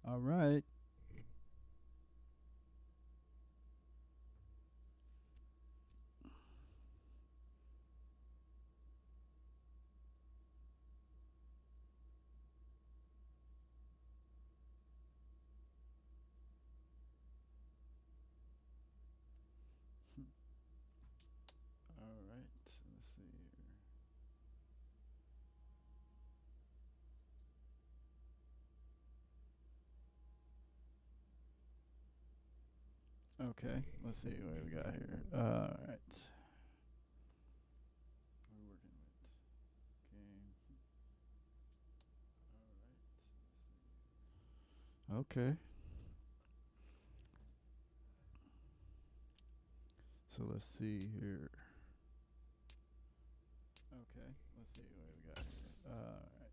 All right. All right. Let's see here. Okay. Let's see what we got here. All right. We're working with game. All right. Let's see. Okay. So let's see here. Okay. Let's see what we got here. All right.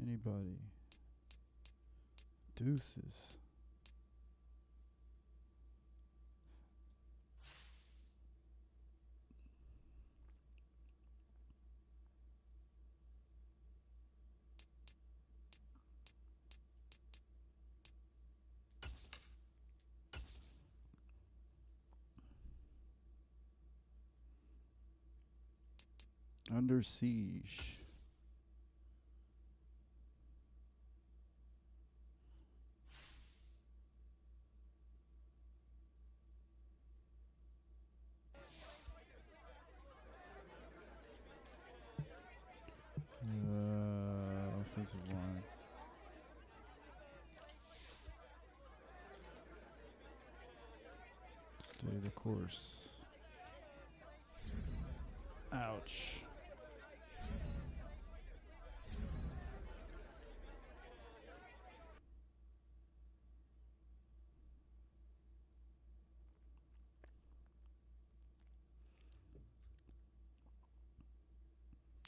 Anybody? Deuces. Under siege. Offensive line. Stay the course. Ouch.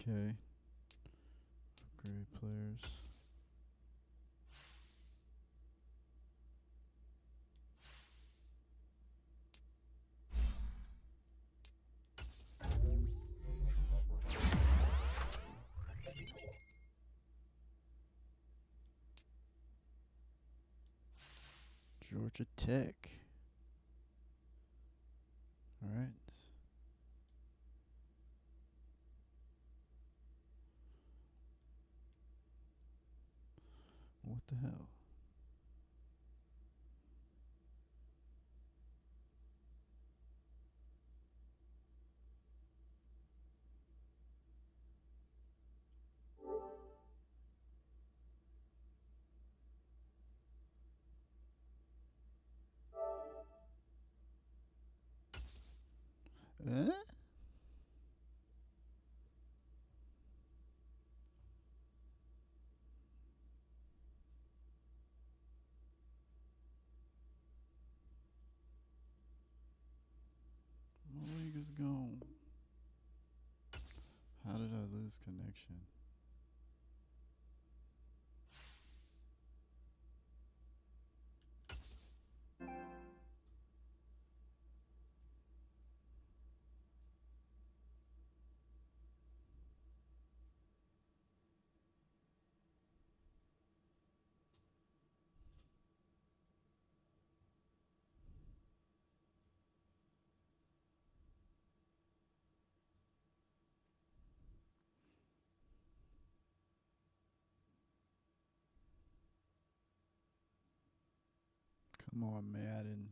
Okay. Upgrade players. Georgia Tech. All right. What the hell? Eh? My league is gone. How did I lose connection? Come on, Madden.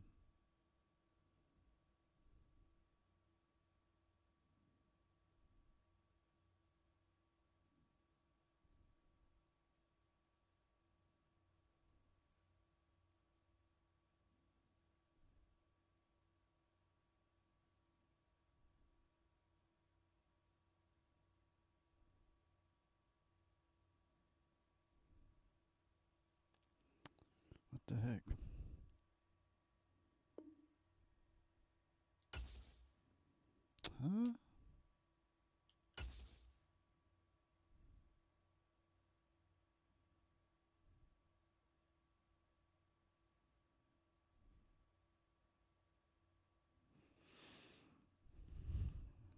What the heck? Huh?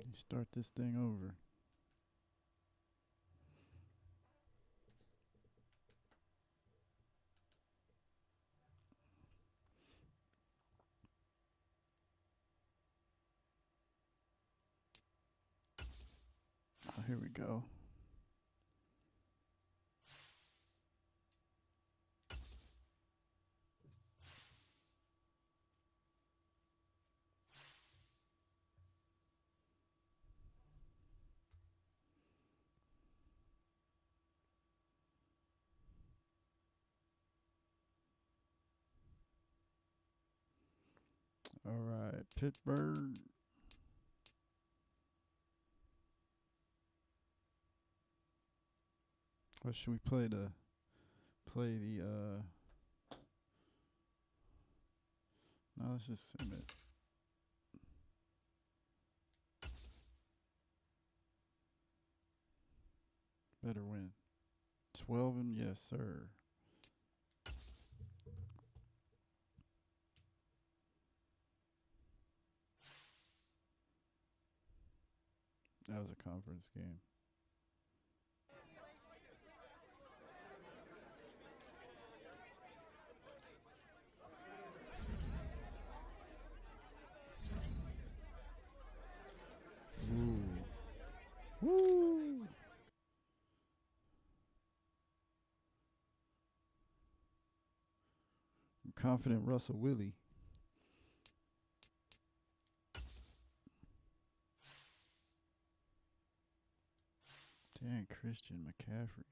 You start this thing over. Here we go. All right, Pittsburgh. What should we play the no, let's just sim it. Better win. 12 and yes, sir. That was a conference game. Ooh. Woo! I'm confident Russell Willie. Dang, Christian McCaffrey.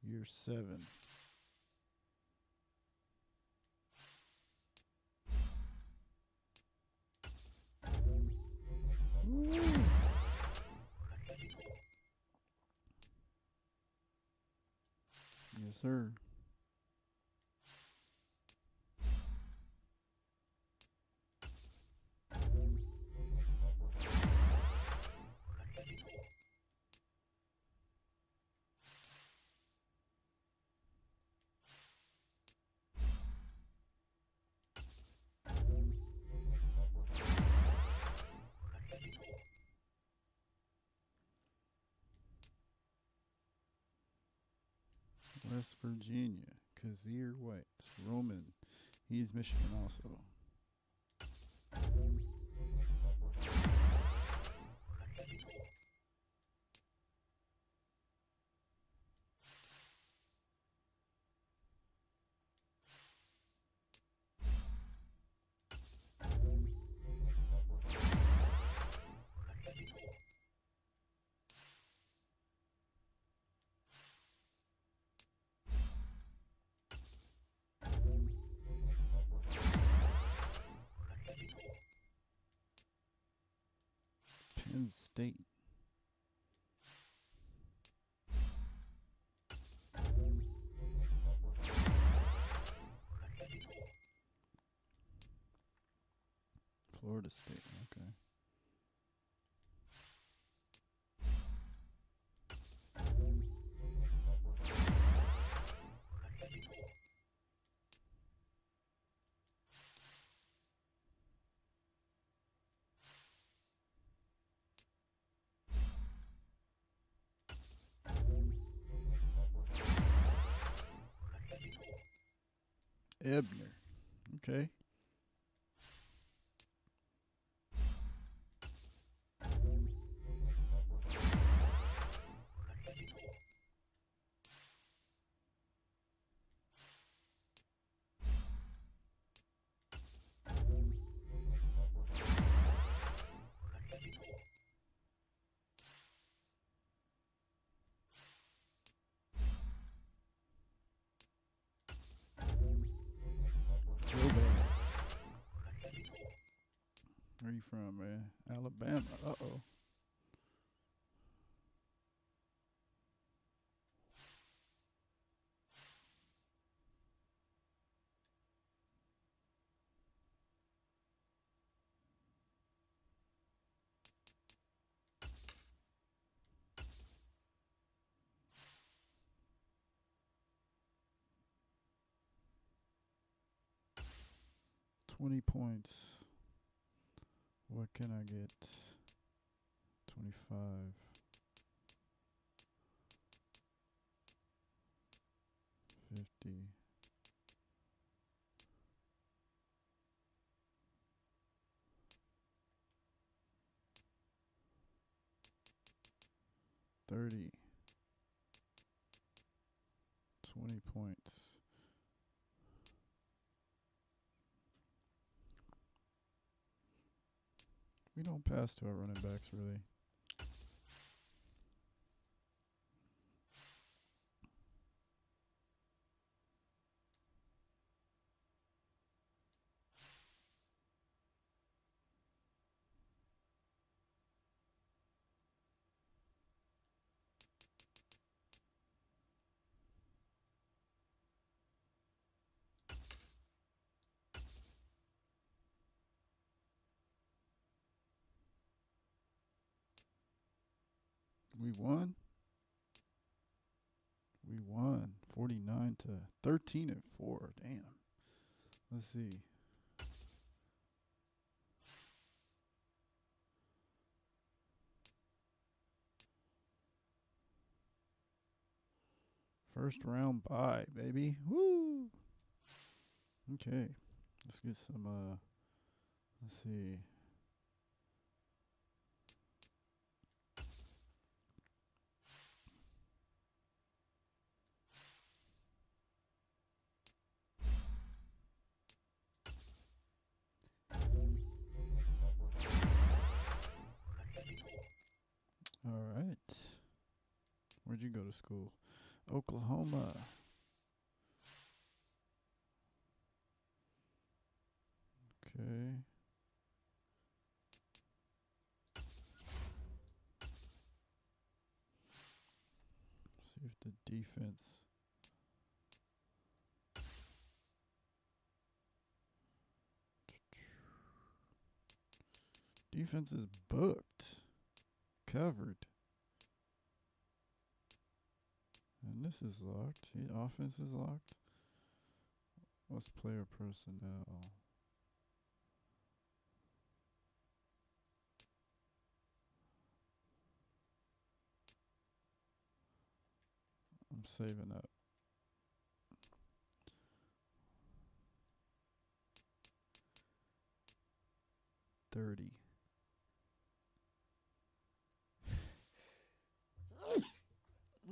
Year 7. Ooh. Yes, sir. West Virginia. Kazir White. Roman. He's Michigan also. Penn State. Florida State. Okay. Ebner. Okay. Where you from, man? Alabama. Uh-oh. $20. What can I get? 25. 50. $30. 20 points. We don't pass to our running backs, really. We won. We won 49 to 13-4. Damn. Let's see. First round bye, baby. Woo. Okay. Let's get some let's see. All right. Where'd you go to school? Oklahoma. Okay. See if the defense. Defense is booked. Covered. And this is locked. The offense is locked. What's player personnel? I'm saving up. $30.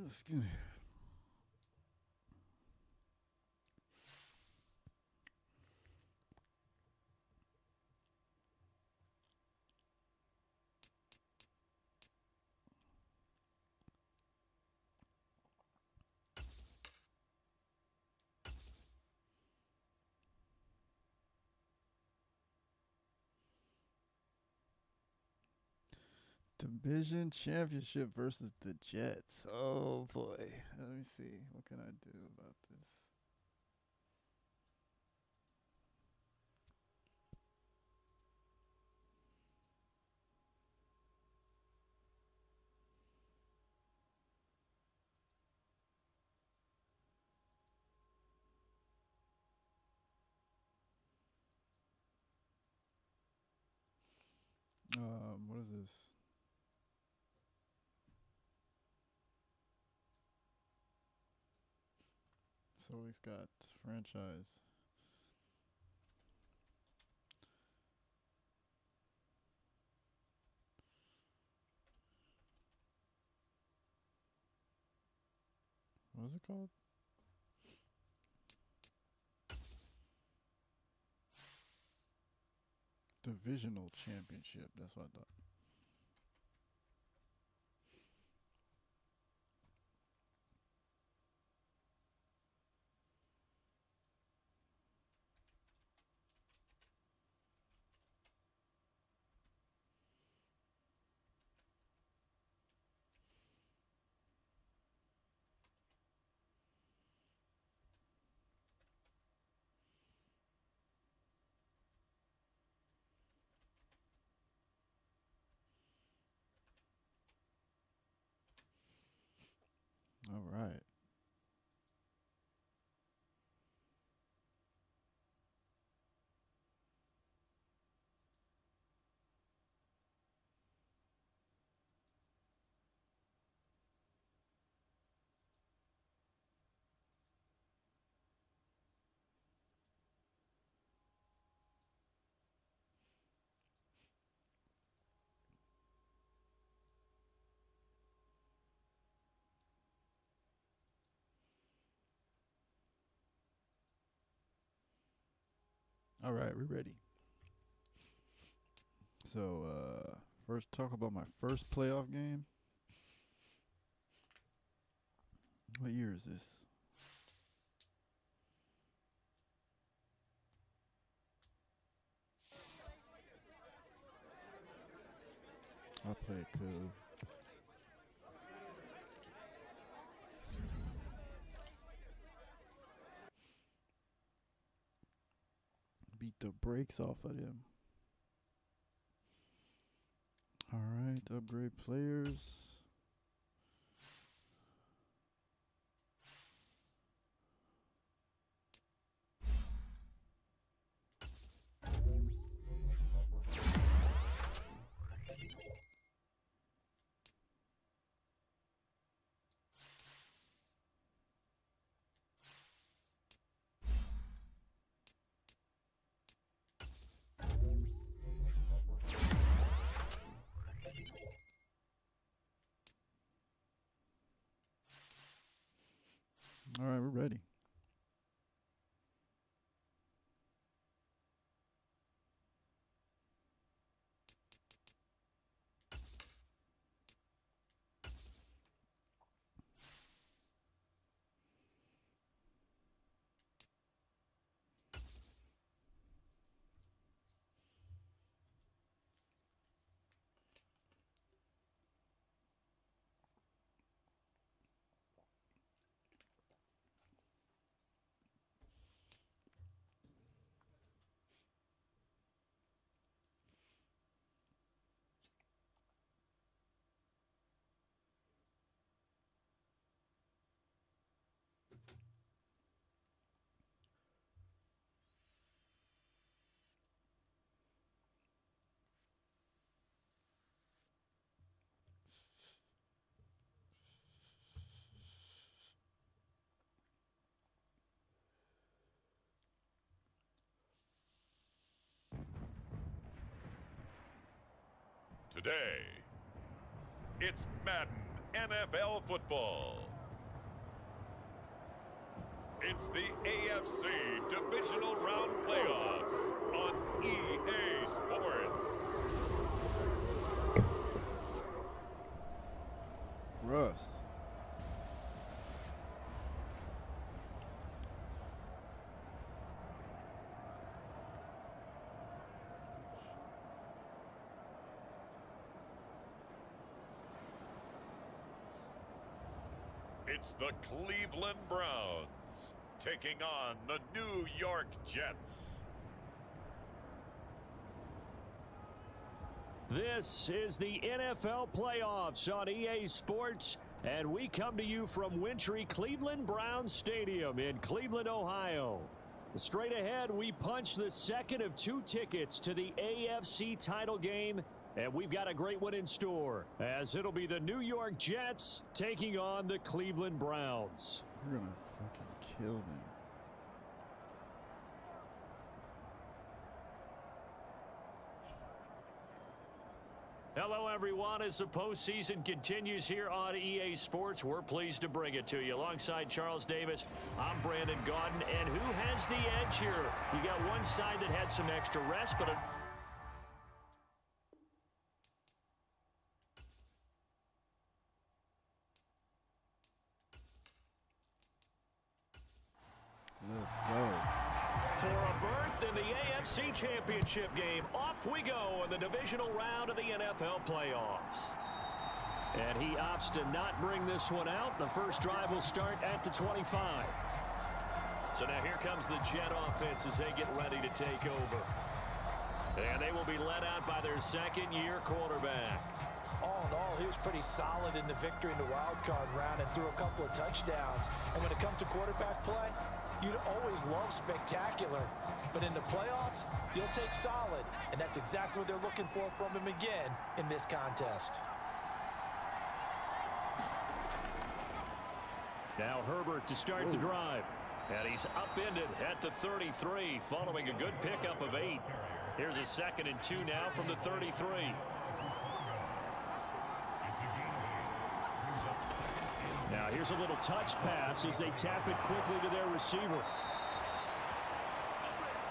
Excuse me. Division championship versus the Jets. Oh boy. Let me see. What can I do about this? What is this? So we've got franchise. What is it called? Divisional championship. That's what I thought. All right. All right, we're ready. So, first talk about my first playoff game. What year is this? I'll play it cool. Beat the brakes off of them. Alright, upgrade players. Alright, we're ready. Today, it's Madden NFL football. It's the AFC Divisional Round Playoffs on EA Sports. Russ. It's the Cleveland Browns taking on the New York Jets. This is the NFL playoffs on EA Sports, and we come to you from wintry Cleveland Browns Stadium in Cleveland, Ohio. Straight ahead, we punch the second of two tickets to the AFC title game, and we've got a great one in store, as it'll be the New York Jets taking on the Cleveland Browns. We're gonna fucking kill them. Hello, everyone. As the postseason continues here on EA Sports, we're pleased to bring it to you. Alongside Charles Davis, I'm Brandon Gaudin. And who has the edge here? You got one side that had some extra rest, but Let's go. for a berth in the AFC Championship game, off we go in the divisional round of the NFL playoffs. And he opts to not bring this one out. The first drive will start at the 25. So now here comes the Jet offense as they get ready to take over. And they will be led out by their second-year quarterback. All in all, he was pretty solid in the victory in the wild card round and threw a couple of touchdowns. And when it comes to quarterback play, you'd always love spectacular. But in the playoffs, you'll take solid. And that's exactly what they're looking for from him again in this contest. Now Herbert to start the drive. And he's upended at the 33 following a good pickup of 8. Here's a 2nd and 2 now from the 33. Now here's a little touch pass as they tap it quickly to their receiver.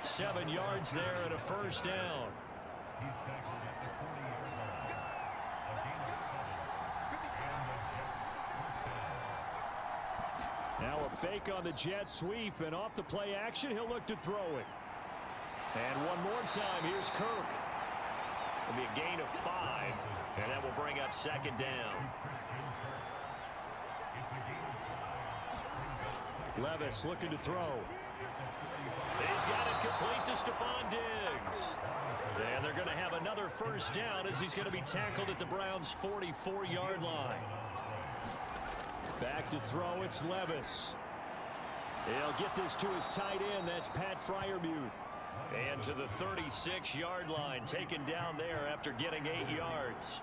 7 yards there and a first down. Now a fake on the jet sweep, and off the play action, he'll look to throw it. And one more time, here's Kirk. It'll be a gain of 5, and that will bring up second down. Levis looking to throw. He's got it complete to Stephon Diggs. And they're going to have another first down as he's going to be tackled at the Browns' 44-yard line. Back to throw, it's Levis. He'll get this to his tight end, that's Pat Freiermuth. And to the 36-yard line, taken down there after getting 8 yards.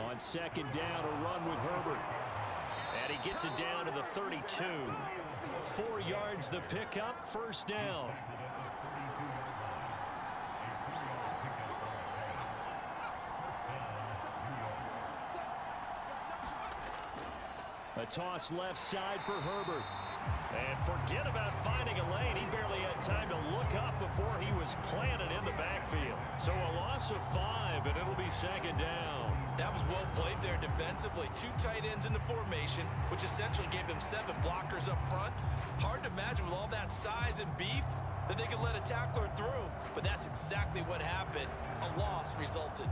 On second down, a run with Herbert. And he gets it down to the 32. 4 yards the pickup, first down. A toss left side for Herbert. And forget about finding a lane. He barely had time to look up before he was planted in the backfield. So a loss of 5, and it'll be second down. That was well played there defensively. 2 tight ends in the formation, which essentially gave them 7 blockers up front. Hard to imagine with all that size and beef that they could let a tackler through, but that's exactly what happened. A loss resulted.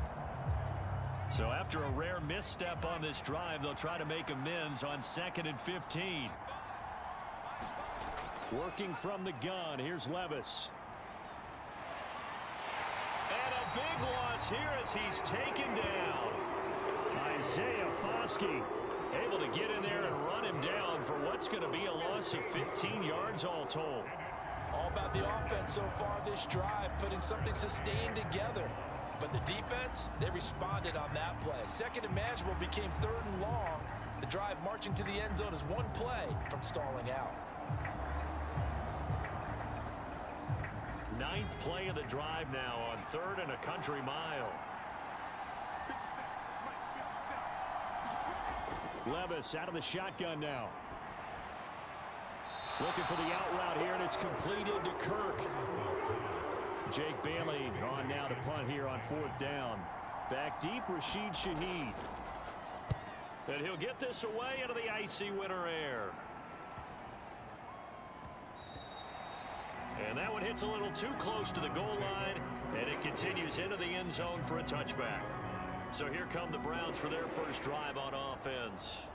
So after a rare misstep on this drive, they'll try to make amends on 2nd and 15. Working from the gun, here's Levis. And a big loss here as he's taken down. Isaiah Foskey able to get in there and run him down for what's going to be a loss of 15 yards all told. All about the offense so far this drive, putting something sustained together. But the defense, they responded on that play. Second and manageable became 3rd and long. The drive marching to the end zone is 1 play from stalling out. 9th play of the drive now on 3rd and a country mile. Levis out of the shotgun now. Looking for the out route here, and it's completed to Kirk. Jake Bailey on now to punt here on 4th down. Back deep, Rashid Shaheed. And he'll get this away into the icy winter air. And that one hits a little too close to the goal line, and it continues into the end zone for a touchback. So here come the Browns for their first drive on offense.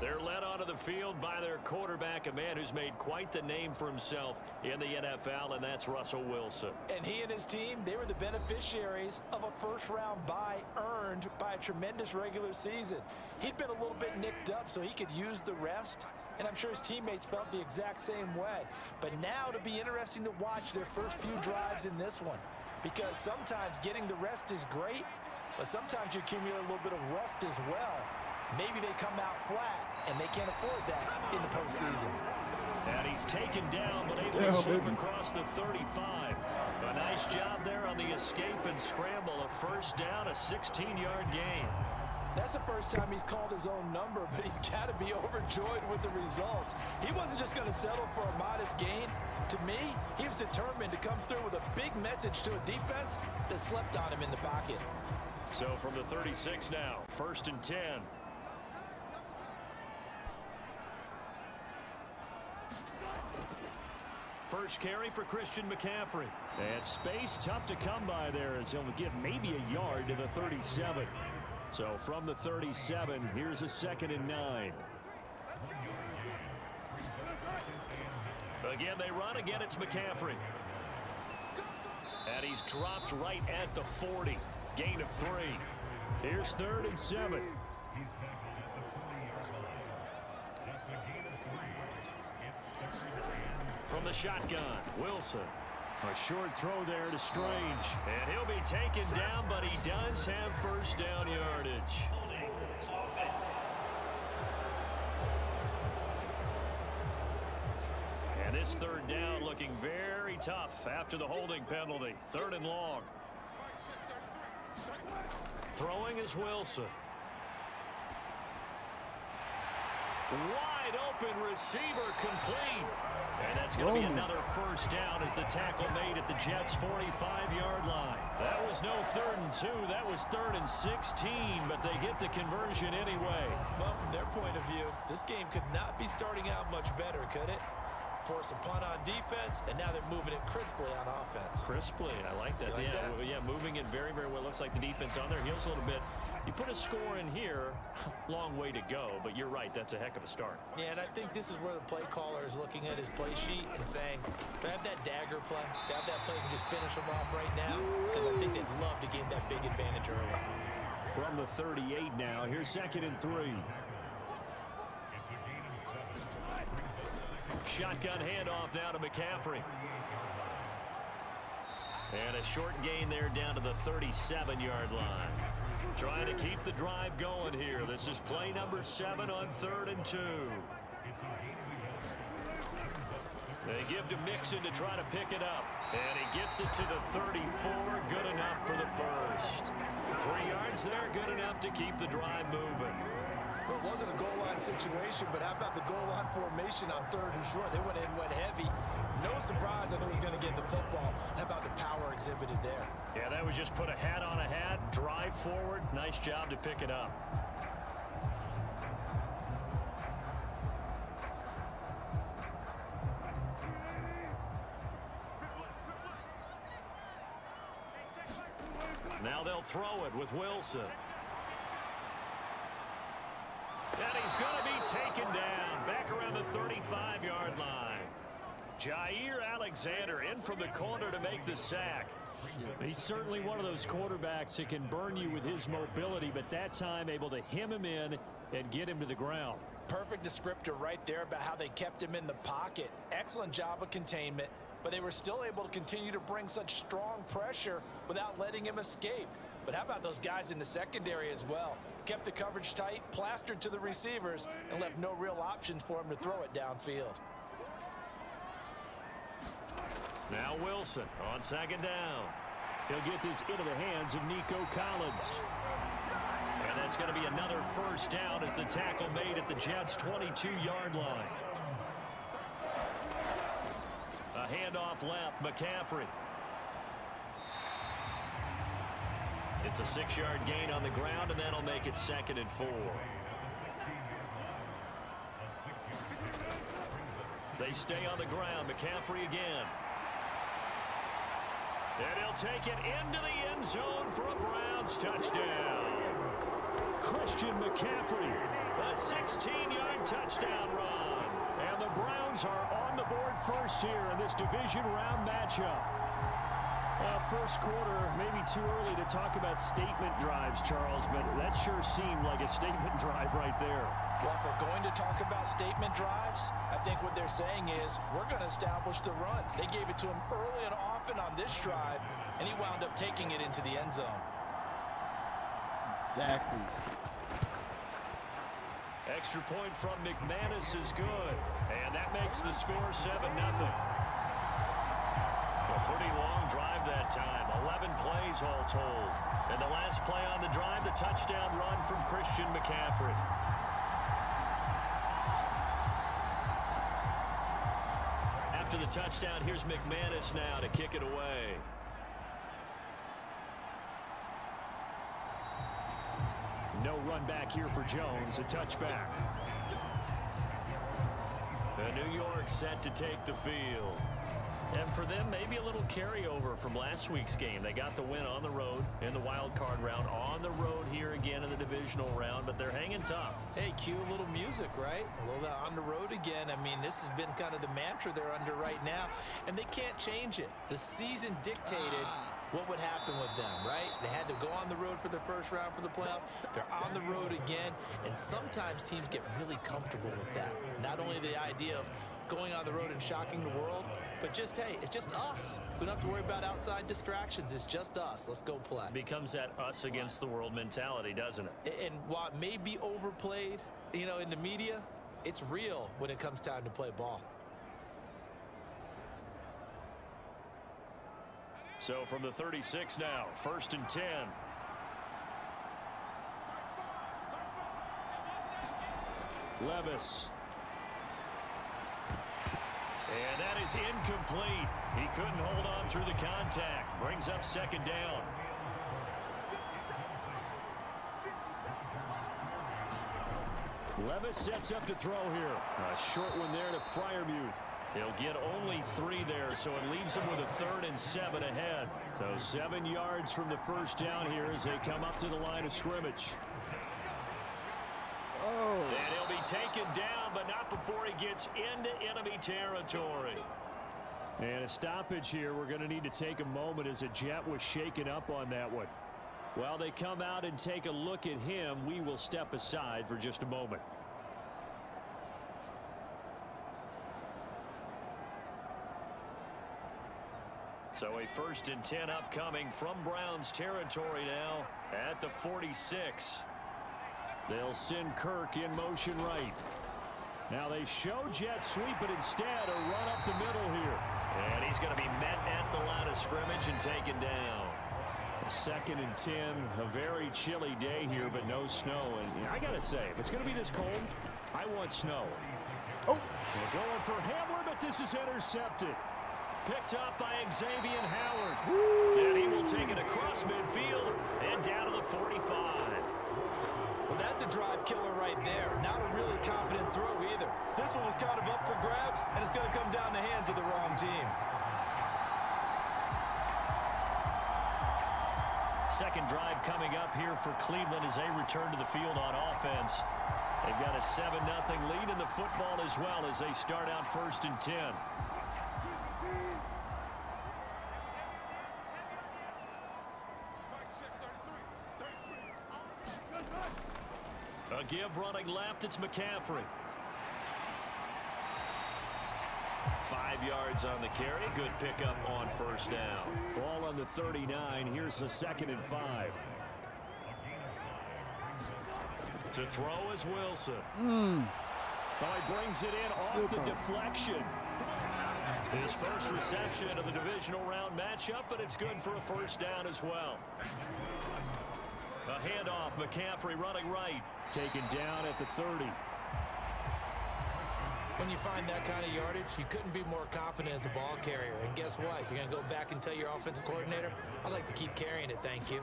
They're led onto the field by their quarterback, a man who's made quite the name for himself in the NFL, and that's Russell Wilson. And he and his team, they were the beneficiaries of a first-round bye earned by a tremendous regular season. He'd been a little bit nicked up so he could use the rest, and I'm sure his teammates felt the exact same way. But now it'll be interesting to watch their first few drives in this one, because sometimes getting the rest is great, but sometimes you accumulate a little bit of rust as well. Maybe they come out flat, and they can't afford that in the postseason. And he's taken down, but able to slip across the 35. A nice job there on the escape and scramble. A first down, a 16-yard gain. That's the first time he's called his own number, but he's got to be overjoyed with the results. He wasn't just going to settle for a modest gain. To me, he was determined to come through with a big message to a defense that slept on him in the pocket. So from the 36 now, 1st and 10. First carry for Christian McCaffrey. And space tough to come by there as he'll get maybe a yard to the 37. So from the 37, here's a 2nd and 9. Again, they run. Again, it's McCaffrey. And he's dropped right at the 40. Gain of 3. Here's 3rd and 7. From the shotgun, Wilson. A short throw there to Strange. And he'll be taken down, but he does have first down yardage. And this 3rd down looking very tough after the holding penalty. 3rd and long. Throwing is Wilson. Wide open receiver complete. And that's going to be another first down as the tackle made at the Jets' 45-yard line. That was no 3rd and 2. That was 3rd and 16, but they get the conversion anyway. Well, from their point of view, this game could not be starting out much better, could it? Force a punt on defense, and now they're moving it crisply on offense. Crisply, I like that. Yeah, moving it very, very well. Looks like the defense on their heels a little bit. You put a score in here, long way to go, but you're right, that's a heck of a start. Yeah, and I think this is where the play caller is looking at his play sheet and saying, to have that dagger play, to have that play and just finish them off right now, because I think they'd love to gain that big advantage early. From the 38 now, here's 2nd and 3. Shotgun handoff now to McCaffrey. And a short gain there down to the 37-yard line. Trying to keep the drive going here. This is play number 7 on 3rd and 2. They give to Mixon to try to pick it up. And he gets it to the 34. Good enough for the first. 3 yards there, good enough to keep the drive moving. Well, it wasn't a goal line situation, but how about the goal line formation on 3rd and short? They went in, went heavy. No surprise that it was going to get the football. How about the power exhibited there? Yeah, that was just put a hat on a hat, drive forward. Nice job to pick it up. Now they'll throw it with Wilson. And he's going to be taken down back around the 35-yard line. Jair Alexander in from the corner to make the sack. He's certainly one of those quarterbacks that can burn you with his mobility, but that time able to hem him in and get him to the ground. Perfect descriptor right there about how they kept him in the pocket. Excellent job of containment, but they were still able to continue to bring such strong pressure without letting him escape. But how about those guys in the secondary as well? Kept the coverage tight, plastered to the receivers, and left no real options for him to throw it downfield. Now Wilson on 2nd down. He'll get this into the hands of Nico Collins. And that's going to be another first down as the tackle made at the Jets' 22-yard line. A handoff left, McCaffrey. It's a 6-yard gain on the ground, and that'll make it 2nd and 4. They stay on the ground. McCaffrey again. And he'll take it into the end zone for a Browns touchdown. Christian McCaffrey, a 16-yard touchdown run. And the Browns are on the board first here in this division round matchup. First quarter, maybe too early to talk about statement drives, Charles, but that sure seemed like a statement drive right there. Well, if we're going to talk about statement drives, I think what they're saying is we're going to establish the run. They gave it to him early and often on this drive, and he wound up taking it into the end zone. Exactly. Extra point from McManus is good, and that makes the score 7-0. A pretty long drive that time, 11 plays all told. And the last play on the drive, the touchdown run from Christian McCaffrey. After the touchdown, here's McManus now to kick it away. No run back here for Jones, a touchback. And New York set to take the field. And for them, maybe a little carryover from last week's game. They got the win on the road in the wild card round, on the road here again in the divisional round, but they're hanging tough. Hey, cue a little music, right? A little on the road again. I mean, this has been kind of the mantra they're under right now, and they can't change it. The season dictated what would happen with them, right? They had to go on the road for the first round for the playoffs. They're on the road again, and sometimes teams get really comfortable with that. Not only the idea of going on the road and shocking the world, but just, hey, it's just us. We don't have to worry about outside distractions. It's just us. Let's go play. Becomes that us against the world mentality, doesn't it? And while it may be overplayed, you know, in the media, it's real when it comes time to play ball. So from the 36 now, 1st and 10. Levis. And that is incomplete. He couldn't hold on through the contact. Brings up second down. Levis sets up to throw here. A short one there to Freiermuth. He'll get only 3 there, so it leaves him with a 3rd and 7 ahead. So 7 yards from the first down here as they come up to the line of scrimmage. Oh. And he'll be taken down, but not before he gets into enemy territory. And a stoppage here. We're going to need to take a moment as a Jet was shaken up on that one. While they come out and take a look at him, we will step aside for just a moment. So a 1st and 10 upcoming from Browns territory now at the 46. They'll send Kirk in motion right. Now they show jet sweep, but instead a run up the middle here. And he's going to be met at the line of scrimmage and taken down. 2nd and 10, a very chilly day here, but no snow. And I got to say, if it's going to be this cold, I want snow. Oh! They're going for Hamler, but this is intercepted. Picked up by Xavier Howard. Woo! And he will take it across midfield and down to the 45. Well, that's a drive killer right there. Not a really confident throw either. This one was kind of up for grabs, and it's going to come down the hands of the wrong team. Second drive coming up here for Cleveland as they return to the field on offense. They've got a 7-0 lead in the football as well as they start out 1st and 10. A give running left, it's McCaffrey. 5 yards on the carry. Good pickup on 1st down. Ball on the 39. Here's the 2nd and 5. To throw is Wilson. Well, he brings it in off the deflection. His first reception of the divisional round matchup, but it's good for a 1st down as well. A handoff, McCaffrey running right. Taken down at the 30. When you find that kind of yardage, you couldn't be more confident as a ball carrier. And guess what? You're going to go back and tell your offensive coordinator, I'd like to keep carrying it, thank you.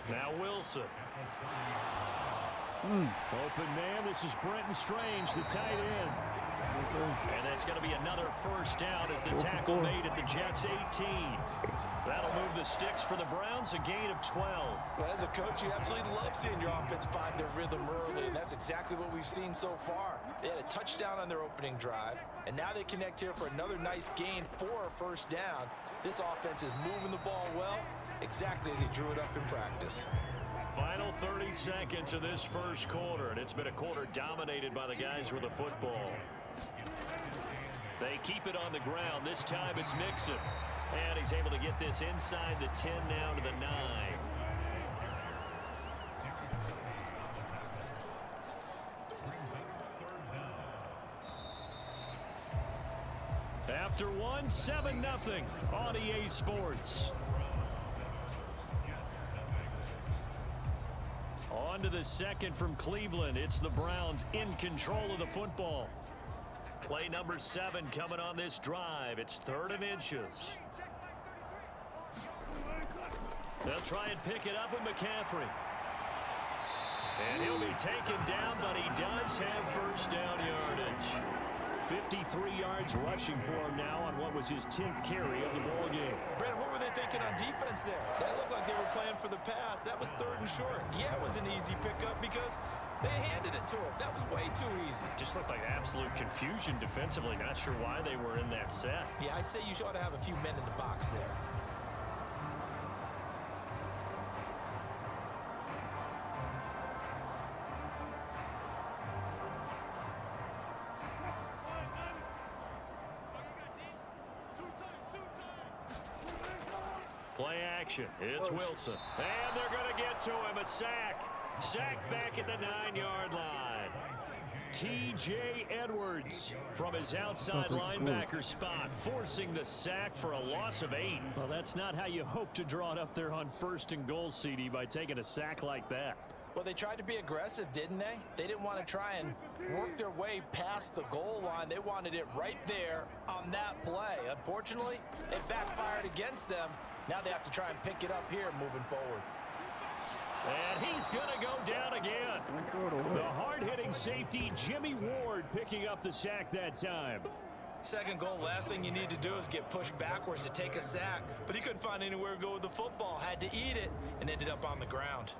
Now Wilson. Open man, this is Brenton Strange, the tight end. And that's going to be another 1st down as the tackle made at the Jets' 18. That'll move the sticks for the Browns, a gain of 12. Well, as a coach, you absolutely love seeing your offense find their rhythm early, and that's exactly what we've seen so far. They had a touchdown on their opening drive, and now they connect here for another nice gain for a 1st down. This offense is moving the ball well, exactly as he drew it up in practice. Final 30 seconds of this 1st quarter, and it's been a quarter dominated by the guys with the football. They keep it on the ground. This time it's Mixon. And he's able to get this inside the 10 now to the 9. After 7-0 on EA Sports. On to the 2nd from Cleveland. It's the Browns in control of the football. Play number 7 coming on this drive. It's 3rd and inches. They'll try and pick it up with McCaffrey. And he'll be taken down, but he does have 1st down yardage. 53 yards rushing for him now on what was his 10th carry of the ball game. Brandon, what were they thinking on defense there? That looked like they were playing for the pass. That was 3rd and short. Yeah, it was an easy pickup because they handed it to him. That was way too easy. Just looked like absolute confusion defensively. Not sure why they were in that set. Yeah, I'd say you ought to have a few men in the box there. Play action. It's Wilson. And they're going to get to him. A sack. Sacked back at the 9-yard line. T.J. Edwards from his outside linebacker spot, forcing the sack for a loss of 8. Well, that's not how you hope to draw it up there on 1st and goal, CD, by taking a sack like that. Well, they tried to be aggressive, didn't they? They didn't want to try and work their way past the goal line. They wanted it right there on that play. Unfortunately, it backfired against them. Now they have to try and pick it up here moving forward. And he's going to go down again. The hard-hitting safety, Jimmy Ward, picking up the sack that time. Second goal, last thing you need to do is get pushed backwards to take a sack. But he couldn't find anywhere to go with the football. Had to eat it and ended up on the ground.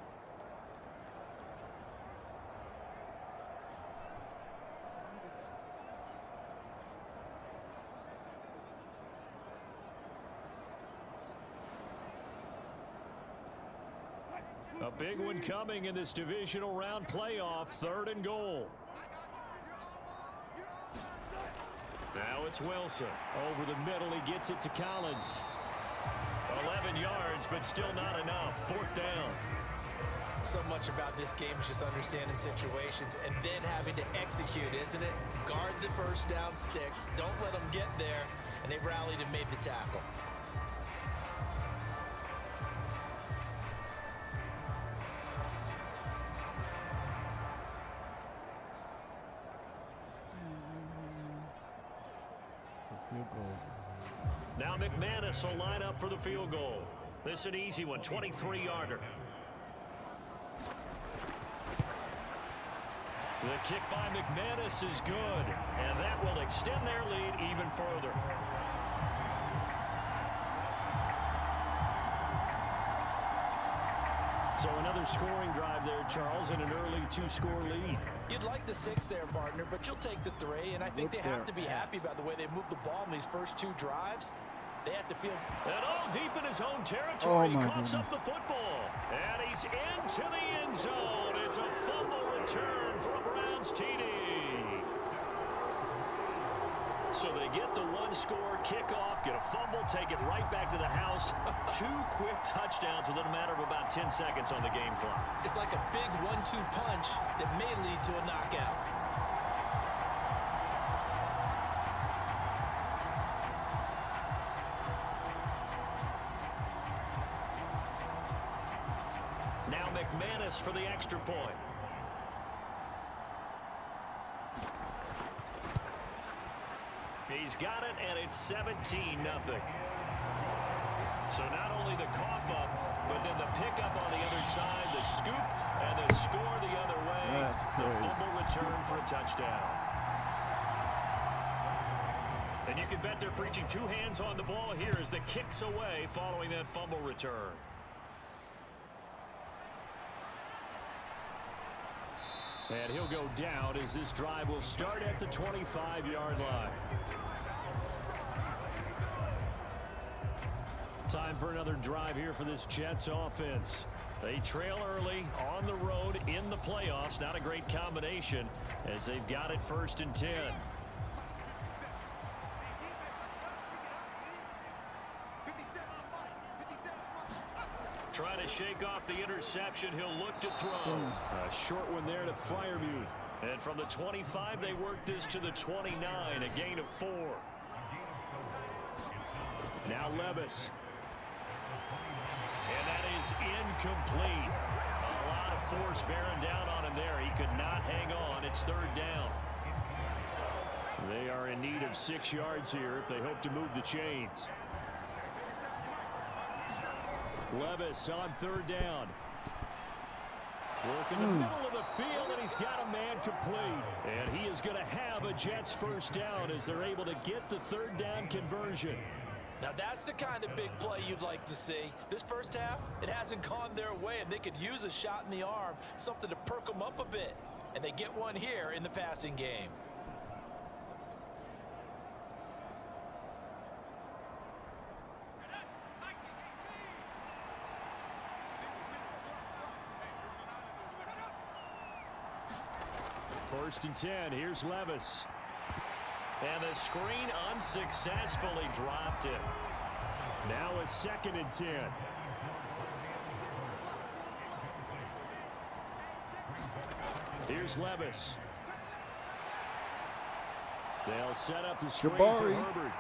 A big one coming in this divisional round playoff, 3rd and goal. Now it's Wilson. Over the middle, he gets it to Collins. 11 yards, but still not enough. 4th down. So much about this game is just understanding situations and then having to execute, isn't it? Guard the first down sticks. Don't let them get there. And they rallied and made the tackle. Field goal. Now McManus will line up for the field goal. This is an easy one, 23-yarder. The kick by McManus is good, and that will extend their lead even further. So another scoring drive there, Charles, and an early 2-score lead. You'd like the 6 there, partner, but you'll take the 3, and I think they have to be happy about the way they moved the ball in these first 2 drives. They have to feel... And deep in his own territory, he coughs up goodness. the football. And he's into the end zone. It's a fumble return for a Browns TD. So they get the 1-score kickoff, get a fumble, take it right back to the house. 2 quick touchdowns within a matter of about 10 seconds on the game clock. It's like a big 1-2 punch that may lead to a knockout. Now McManus for the extra point. He's got it, and it's 17-0. So not only the cough up, but then the pickup on the other side, the scoop, and the score the other way. That's the crazy. fumble return for a touchdown. And you can bet they're preaching 2 hands on the ball here as the kick's away following that fumble return. And he'll go down as this drive will start at the 25-yard line. Time for another drive here for this Jets offense. They trail early on the road in the playoffs. Not a great combination as they've got it 1st and 10. Trying to shake off the interception. He'll look to throw. A short one there to Freiermuth. And from the 25, they work this to the 29, a gain of 4. Now Levis. And that is incomplete. A lot of force bearing down on him there. He could not hang on. It's 3rd down. They are in need of 6 yards here if they hope to move the chains. Levis on 3rd down. Work in the middle of the field, and he's got a man complete. And he is going to have a Jets 1st down as they're able to get the 3rd down conversion. Now that's the kind of big play you'd like to see. This first half, it hasn't gone their way, and they could use a shot in the arm, something to perk them up a bit. And they get one here in the passing game. First and 10. Here's Levis. And the screen unsuccessfully dropped it. Now a 2nd and 10. Here's Levis. They'll set up the screen for Herbert.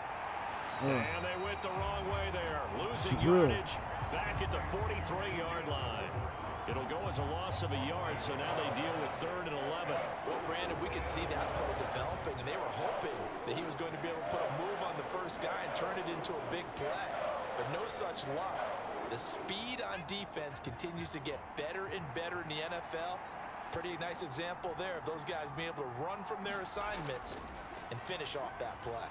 And they went the wrong way there. Losing yardage back at the 43-yard line. It'll go as a loss of a yard, so now they deal with 3rd and 11. Well, Brandon, we could see that play developing, and they were hoping that he was going to be able to put a move on the first guy and turn it into a big play. But no such luck. The speed on defense continues to get better and better in the NFL. Pretty nice example there of those guys being able to run from their assignments and finish off that play.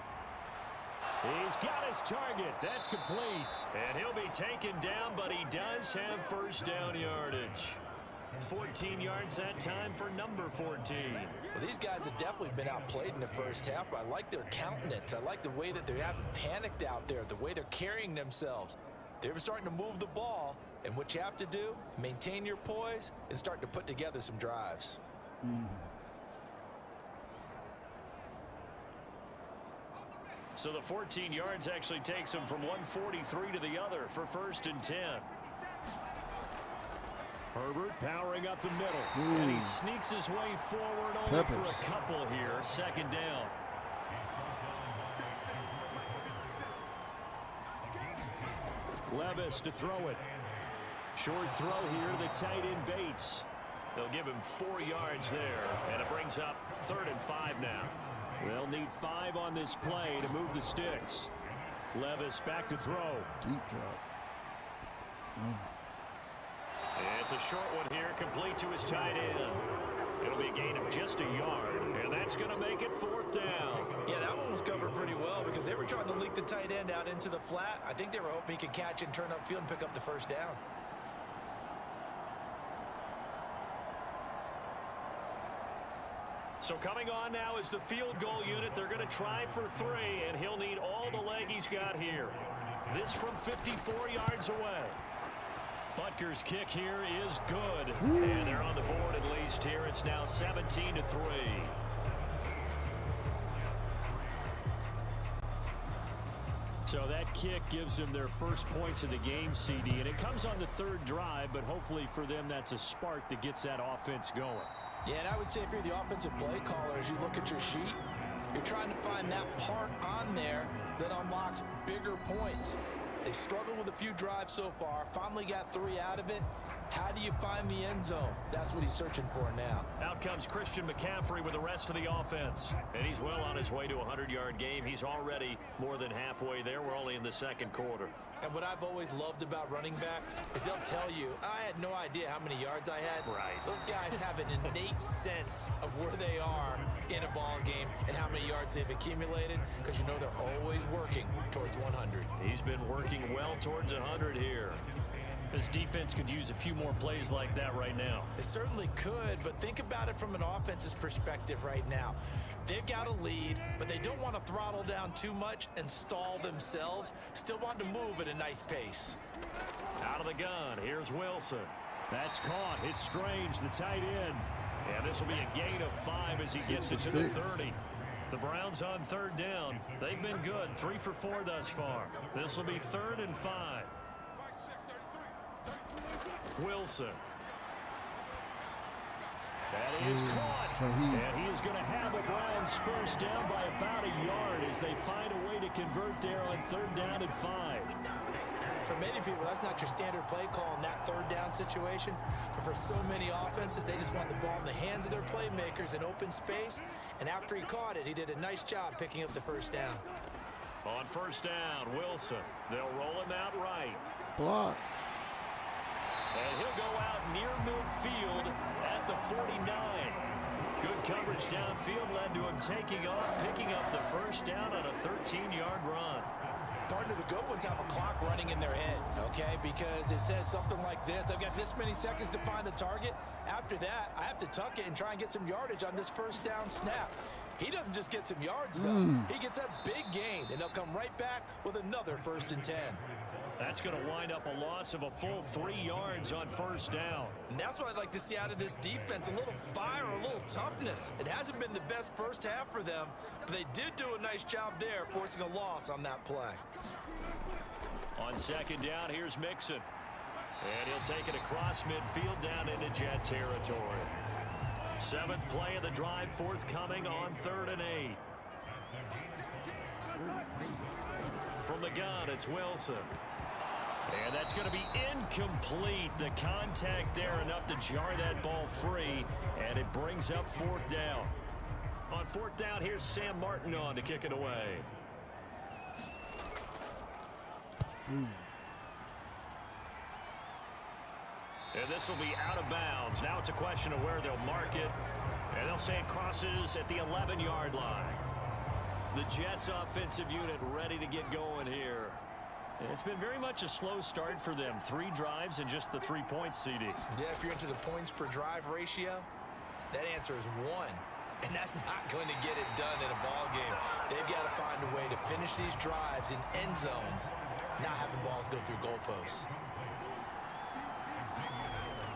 He's got his target. That's complete. And he'll be taken down, but he does have first down yardage. 14 yards that time for number 14. Well, these guys have definitely been outplayed in the first half, but I like their countenance. I like the way that they haven't panicked out there, the way they're carrying themselves. They're starting to move the ball, and what you have to do, maintain your poise and start to put together some drives. So the 14 yards actually takes him from 143 to the other for 1st and 10. Herbert powering up the middle. And he sneaks his way forward only for a couple here. 2nd down. Levis to throw it. Short throw here to the tight end Bates. They'll give him 4 yards there. And it brings up 3rd and 5 now. They'll need 5 on this play to move the sticks. Levis back to throw. Deep drop. It's a short one here, complete to his tight end. It'll be a gain of just a yard, and that's going to make it 4th down. Yeah, that one was covered pretty well because they were trying to leak the tight end out into the flat. I think they were hoping he could catch and turn upfield and pick up the first down. So coming on now is the field goal unit. They're going to try for 3, and he'll need all the leg he's got here. This from 54 yards away. Butker's kick here is good. And they're on the board at least here. It's now 17-3. So that kick gives them their first points of the game, CD. And it comes on the 3rd drive, but hopefully for them that's a spark that gets that offense going. Yeah, and I would say if you're the offensive play caller, as you look at your sheet, you're trying to find that part on there that unlocks bigger points. They've struggled with a few drives so far, finally got 3 out of it. How do you find the end zone? That's what he's searching for now. Out comes Christian McCaffrey with the rest of the offense. And he's well on his way to a 100-yard game. He's already more than halfway there. We're only in the 2nd quarter. And what I've always loved about running backs is they'll tell you, I had no idea how many yards I had. Right. Those guys have an innate sense of where they are in a ball game and how many yards they've accumulated because you know they're always working towards 100. He's been working well towards 100 here. This defense could use a few more plays like that right now. It certainly could, but think about it from an offense's perspective right now. They've got a lead, but they don't want to throttle down too much and stall themselves. Still want to move at a nice pace. Out of the gun, here's Wilson. That's caught. It's Strange, the tight end. And this will be a gain of 5 as he gets it to the 30. The Browns on 3rd down. They've been good, 3 for 4 thus far. This will be 3rd and 5. Wilson. That is caught. And he is going to have the Browns first down by about a yard as they find a way to convert there on 3rd down and 5. For many people, that's not your standard play call in that 3rd down situation. But for so many offenses, they just want the ball in the hands of their playmakers in open space. And after he caught it, he did a nice job picking up the first down. On 1st down, Wilson. They'll roll him out right. Block. And he'll go out near midfield at the 49. Good coverage downfield led to him taking off, picking up the first down on a 13-yard run. Partner, the good ones have a clock running in their head, okay? Because it says something like this. I've got this many seconds to find a target. After that, I have to tuck it and try and get some yardage on this first down snap. He doesn't just get some yards, though. He gets a big gain, and they'll come right back with another 1st and 10. That's going to wind up a loss of a full 3 yards on 1st down. And that's what I'd like to see out of this defense, a little fire, a little toughness. It hasn't been the best first half for them, but they did do a nice job there, forcing a loss on that play. On 2nd down, here's Mixon. And he'll take it across midfield down into Jet territory. 7th play of the drive forthcoming on 3rd and 8. From the gun, it's Wilson. And that's going to be incomplete. The contact there enough to jar that ball free, and it brings up fourth down. On fourth down, here's Sam Martin on to kick it away. And this will be out of bounds. Now it's a question of where they'll mark it. And they'll say it crosses at the 11-yard line. The Jets offensive unit ready to get going here. It's been very much a slow start for them. 3 drives and just the 3 points, CD. Yeah, if you're into the points per drive ratio, that answer is 1. And that's not going to get it done in a ball game. They've got to find a way to finish these drives in end zones, not having balls go through goalposts.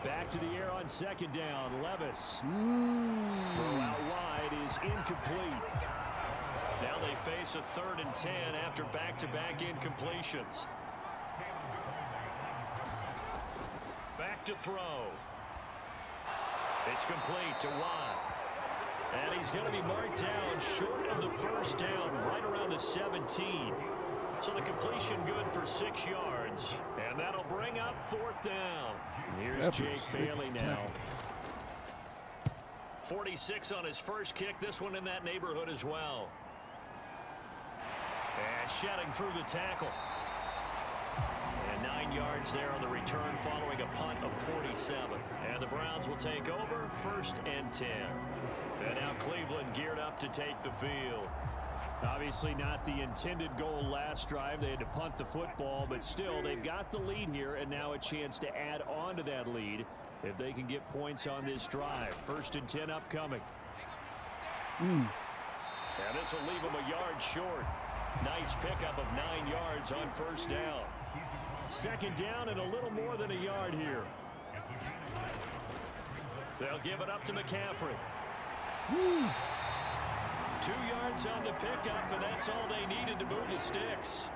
Back to the air on second down. Levis. Throw out wide is incomplete. Now they face a 3rd and 10 after back-to-back incompletions. Back to throw. It's complete to Watt. And he's going to be marked down short of the first down, right around the 17. So the completion good for 6 yards. And that'll bring up fourth down. Here's Jake Bailey now. 46 on his first kick. This one in that neighborhood as well. And shedding through the tackle. And 9 yards there on the return following a punt of 47. And the Browns will take over 1st and 10. And now Cleveland geared up to take the field. Obviously not the intended goal last drive. They had to punt the football, but still they've got the lead here and now a chance to add on to that lead if they can get points on this drive. 1st and 10 upcoming. And this will leave them a yard short. Nice pickup of 9 yards on first down. 2nd down and a little more than a yard here. They'll give it up to McCaffrey. 2 yards on the pickup, and that's all they needed to move the sticks.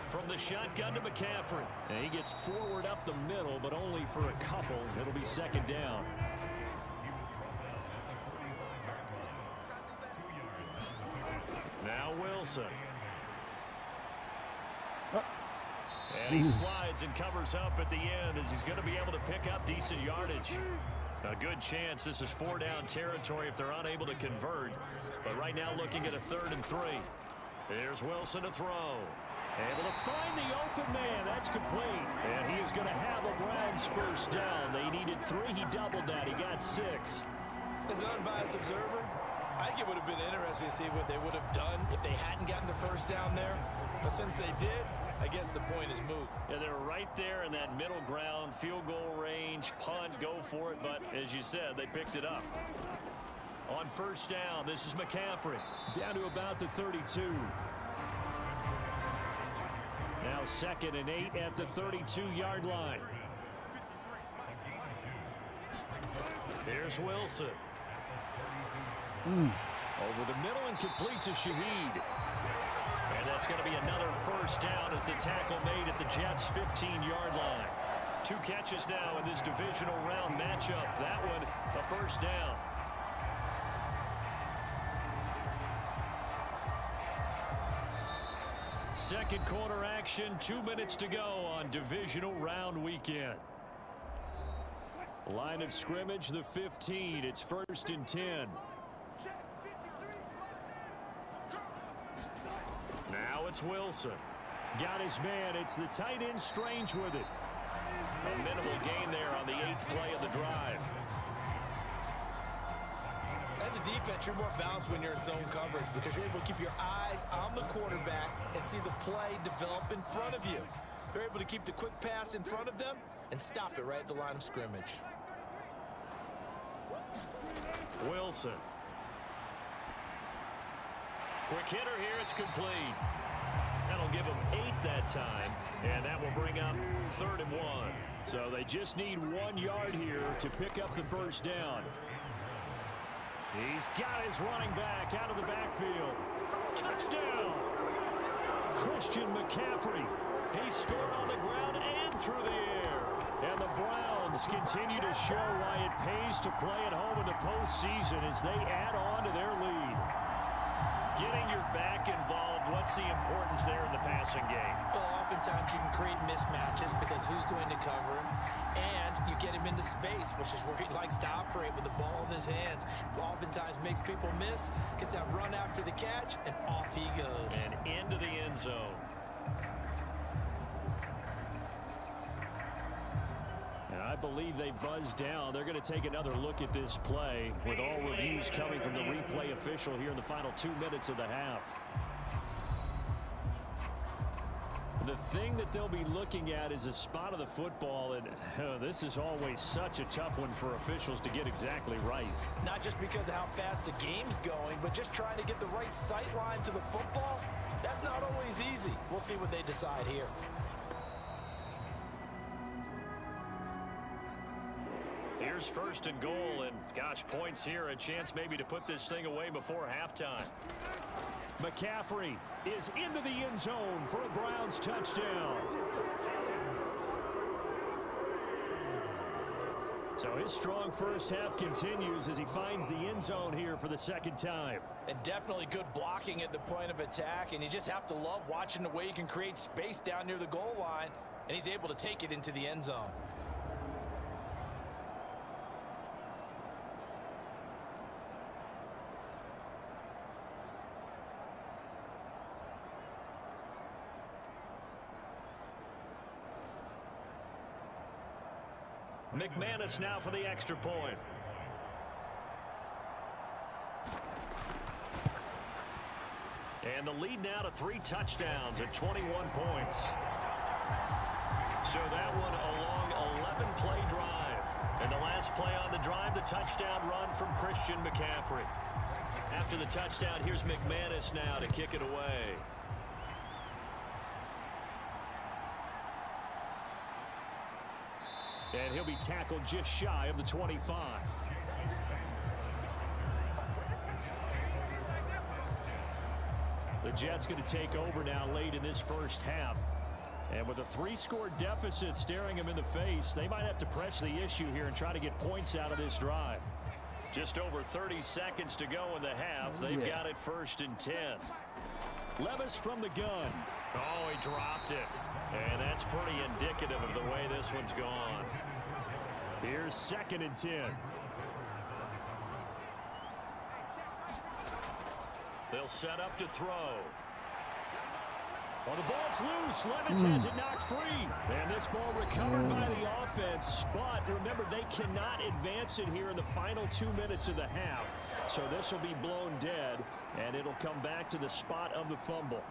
From the shotgun to McCaffrey. And he gets forward up the middle, but only for a couple. It'll be 2nd down. Now Wilson. And he slides and covers up at the end as he's going to be able to pick up decent yardage. A good chance this is 4-down territory if they're unable to convert. But right now looking at a 3rd and 3. Here's Wilson to throw. Able to find the open man. That's complete. And he is going to have a Browns first down. They needed 3. He doubled that. He got 6. As an unbiased observer, I think it would have been interesting to see what they would have done if they hadn't gotten the first down there. But since they did, I guess the point is moot. Yeah, they're right there in that middle ground, field goal range, punt, go for it. But as you said, they picked it up. On first down, this is McCaffrey. Down to about the 32. Now 2nd and 8 at the 32-yard line. Here's Wilson. Over the middle and complete to Shaheed. And that's going to be another first down as the tackle made at the Jets' 15-yard line. 2 catches now in this divisional round matchup. That one, a first down. Second quarter action, 2 minutes to go on divisional round weekend. Line of scrimmage, the 15. It's 1st and 10. Now it's Wilson. Got his man. It's the tight end Strange with it. A minimal gain there on the 8th play of the drive. As a defense, you're more balanced when you're in zone coverage because you're able to keep your eyes on the quarterback and see the play develop in front of you. They're able to keep the quick pass in front of them and stop it right at the line of scrimmage. Wilson. Quick hitter here. It's complete. That'll give them 8 that time, and that will bring up 3rd and 1. So they just need 1 yard here to pick up the first down. He's got his running back out of the backfield. Touchdown! Christian McCaffrey. He scored on the ground and through the air. And the Browns continue to show why it pays to play at home in the postseason as they add on to their lead. getting your back involved, what's the importance there in the passing game? Well, oftentimes you can create mismatches because who's going to cover him, and you get him into space, which is where he likes to operate with the ball in his hands. Oftentimes makes people miss, gets that run after the catch, and off he goes. And into the end zone. And I believe they buzzed down. They're going to take another look at this play with all reviews coming from the replay official here in the final 2 minutes of the half. The thing that they'll be looking at is a spot of the football, and this is always such a tough one for officials to get exactly right. Not just because of how fast the game's going, but just trying to get the right sight line to the football. That's not always easy. We'll see what they decide here. Here's first and goal, and gosh, points here, a chance maybe to put this thing away before halftime. McCaffrey is into the end zone for a Browns touchdown. So his strong first half continues as he finds the end zone here for the second time. And definitely good blocking at the point of attack, and you just have to love watching the way he can create space down near the goal line, and he's able to take it into the end zone. McManus now for the extra point. And the lead now to 3 touchdowns at 21 points. So that one a long 11-play drive. And the last play on the drive, the touchdown run from Christian McCaffrey. After the touchdown, here's McManus now to kick it away. And he'll be tackled just shy of the 25. The Jets going to take over now late in this first half. And with a 3-score deficit staring him in the face, they might have to press the issue here and try to get points out of this drive. Just over 30 seconds to go in the half. They've got it 1st and 10. Levis from the gun. Oh, he dropped it. And that's pretty indicative of the way this one's gone. Here's 2nd and 10. They'll set up to throw. Well, the ball's loose. Levis has it knocked free. And this ball recovered by the offense. But remember, they cannot advance it here in the final 2 minutes of the half. So this will be blown dead, and it'll come back to the spot of the fumble.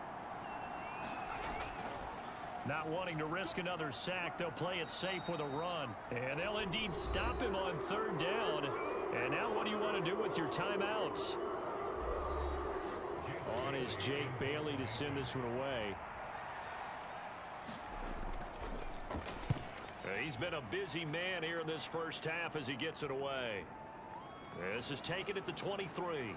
Not wanting to risk another sack, they'll play it safe with a run. And they'll indeed stop him on 3rd down. And now what do you want to do with your timeouts? On is Jake Bailey to send this one away. He's been a busy man here in this first half as he gets it away. This is taken at the 23.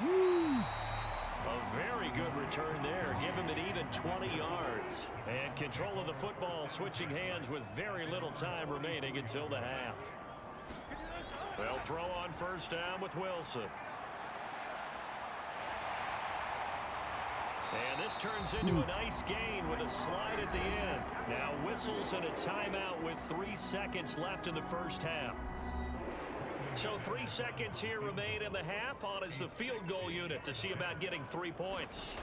A very good return there. Give him an even 20 yards. And control of the football switching hands with very little time remaining until the half. They'll throw on 1st down with Wilson. And this turns into a nice gain with a slide at the end. Now whistles and a timeout with 3 seconds left in the first half. So 3 seconds here remain in the half. On is the field goal unit to see about getting 3 points.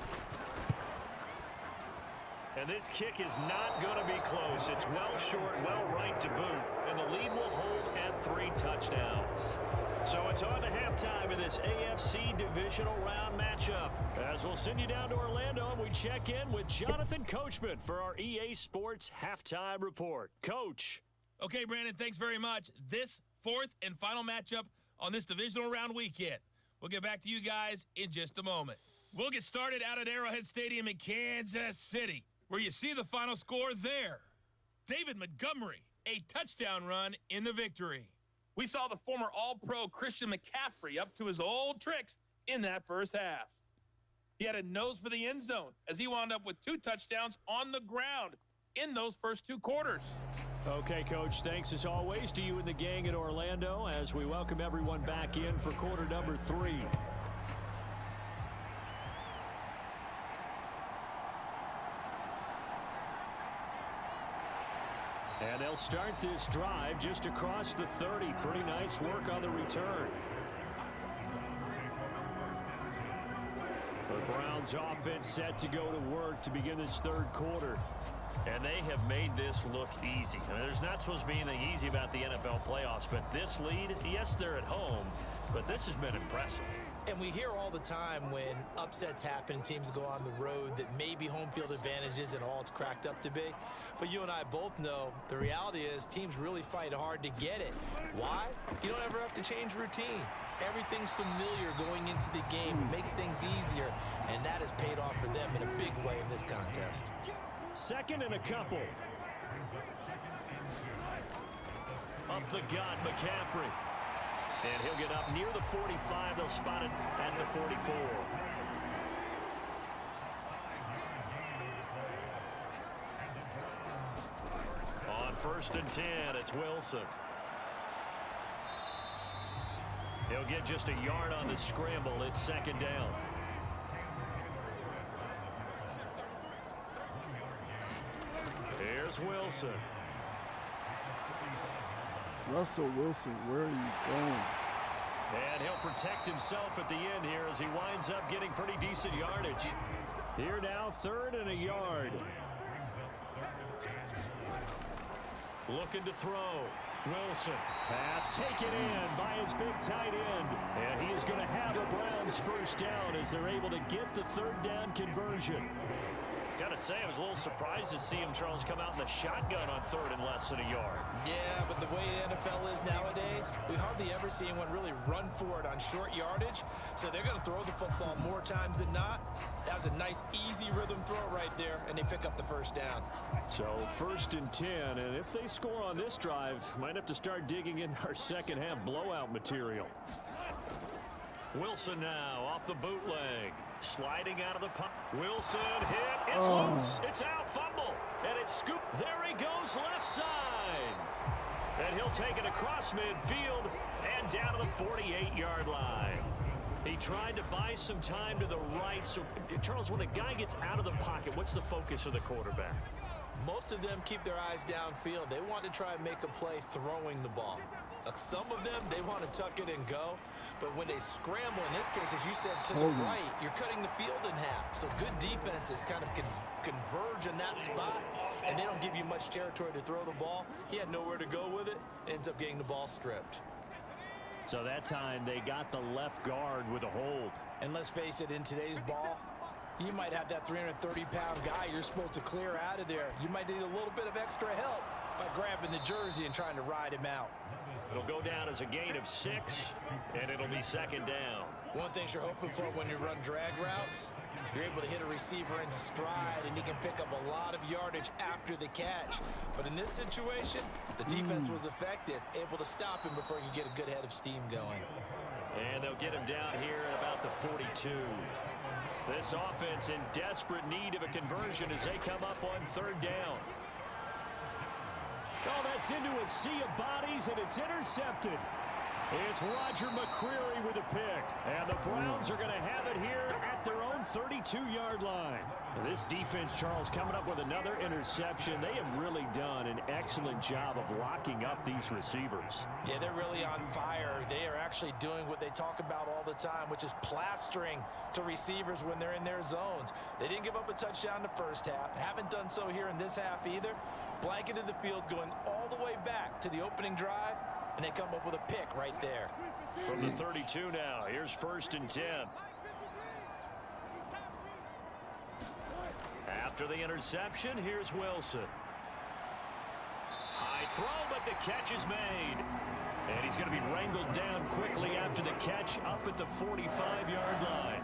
And this kick is not going to be close. It's well short, well right to boot. And the lead will hold at 3 touchdowns. So it's on to halftime in this AFC Divisional Round matchup. As we'll send you down to Orlando, and we check in with Jonathan Coachman for our EA Sports Halftime Report. Coach. Okay, Brandon, thanks very much. This 4th and final matchup on this Divisional Round weekend. We'll get back to you guys in just a moment. We'll get started out at Arrowhead Stadium in Kansas City, where you see the final score there. David Montgomery, a touchdown run in the victory. We saw the former All-Pro Christian McCaffrey up to his old tricks in that first half. He had a nose for the end zone as he wound up with 2 touchdowns on the ground in those first 2 quarters. Okay, Coach, thanks as always to you and the gang in Orlando as we welcome everyone back in for quarter number 3. And they'll start this drive just across the 30. Pretty nice work on the return. The Browns offense set to go to work to begin this third quarter. And they have made this look easy. I mean, there's not supposed to be anything easy about the NFL playoffs, but this lead, yes, they're at home, but this has been impressive. And we hear all the time when upsets happen, teams go on the road, that maybe home field advantage isn't all it's cracked up to be. But you and I both know the reality is teams really fight hard to get it. Why? You don't ever have to change routine. Everything's familiar going into the game. It makes things easier, and that has paid off for them in a big way in this contest. Second and a couple. Up the gut, McCaffrey. And he'll get up near the 45. They'll spot it at the 44. On 1st and 10, it's Wilson. He'll get just a yard on the scramble. It's 2nd down. Here's Wilson. Russell Wilson, where are you going? And he'll protect himself at the end here as he winds up getting pretty decent yardage. Here now, 3rd and a yard. Looking to throw. Wilson. Pass taken in by his big tight end. And he is going to have a Browns 1st down as they're able to get the 3rd down conversion. Gotta say, I was a little surprised to see him, Charles, come out in the shotgun on 3rd and less than a yard. Yeah, but the way the NFL is nowadays, we hardly ever see anyone really run for it on short yardage. So they're going to throw the football more times than not. That was a nice, easy rhythm throw right there, and they pick up the 1st down. So 1st and 10, and if they score on this drive, might have to start digging in our second half blowout material. Wilson now off the bootleg. Sliding out of the punt. Wilson hit. It's loose. It's out. Fumble. And it's scooped. There he goes left side. And he'll take it across midfield and down to the 48-yard line. He tried to buy some time to the right. So, Charles, when a guy gets out of the pocket, what's the focus of the quarterback? Most of them keep their eyes downfield. They want to try and make a play throwing the ball. Some of them, they want to tuck it and go. But when they scramble, in this case, as you said, to the right, you're cutting the field in half. So good defenses kind of converge in that spot, and they don't give you much territory to throw the ball. He had nowhere to go with it. Ends up getting the ball stripped. So that time they got the left guard with a hold. And let's face it, in today's ball, you might have that 330-pound guy you're supposed to clear out of there. You might need a little bit of extra help by grabbing the jersey and trying to ride him out. It'll go down as a gain of 6, and it'll be 2nd down. One thing you're hoping for when you run drag routes, you're able to hit a receiver in stride, and he can pick up a lot of yardage after the catch. But in this situation, the defense was effective, able to stop him before he could get a good head of steam going. And they'll get him down here at about the 42. This offense in desperate need of a conversion as they come up on 3rd down. Oh, that's into a sea of bodies, and it's intercepted. It's Roger McCreary with a pick. And the Browns are going to have it here at their own 32-yard line. This defense, Charles, coming up with another interception. They have really done an excellent job of locking up these receivers. Yeah, they're really on fire. They are actually doing what they talk about all the time, which is plastering to receivers when they're in their zones. They didn't give up a touchdown in the first half. Haven't done so here in this half either. Blanketed the field going all the way back to the opening drive, and they come up with a pick right there. From the 32 now, here's 1st and 10. After the interception, here's Wilson. High throw, but the catch is made. And he's going to be wrangled down quickly after the catch up at the 45-yard line.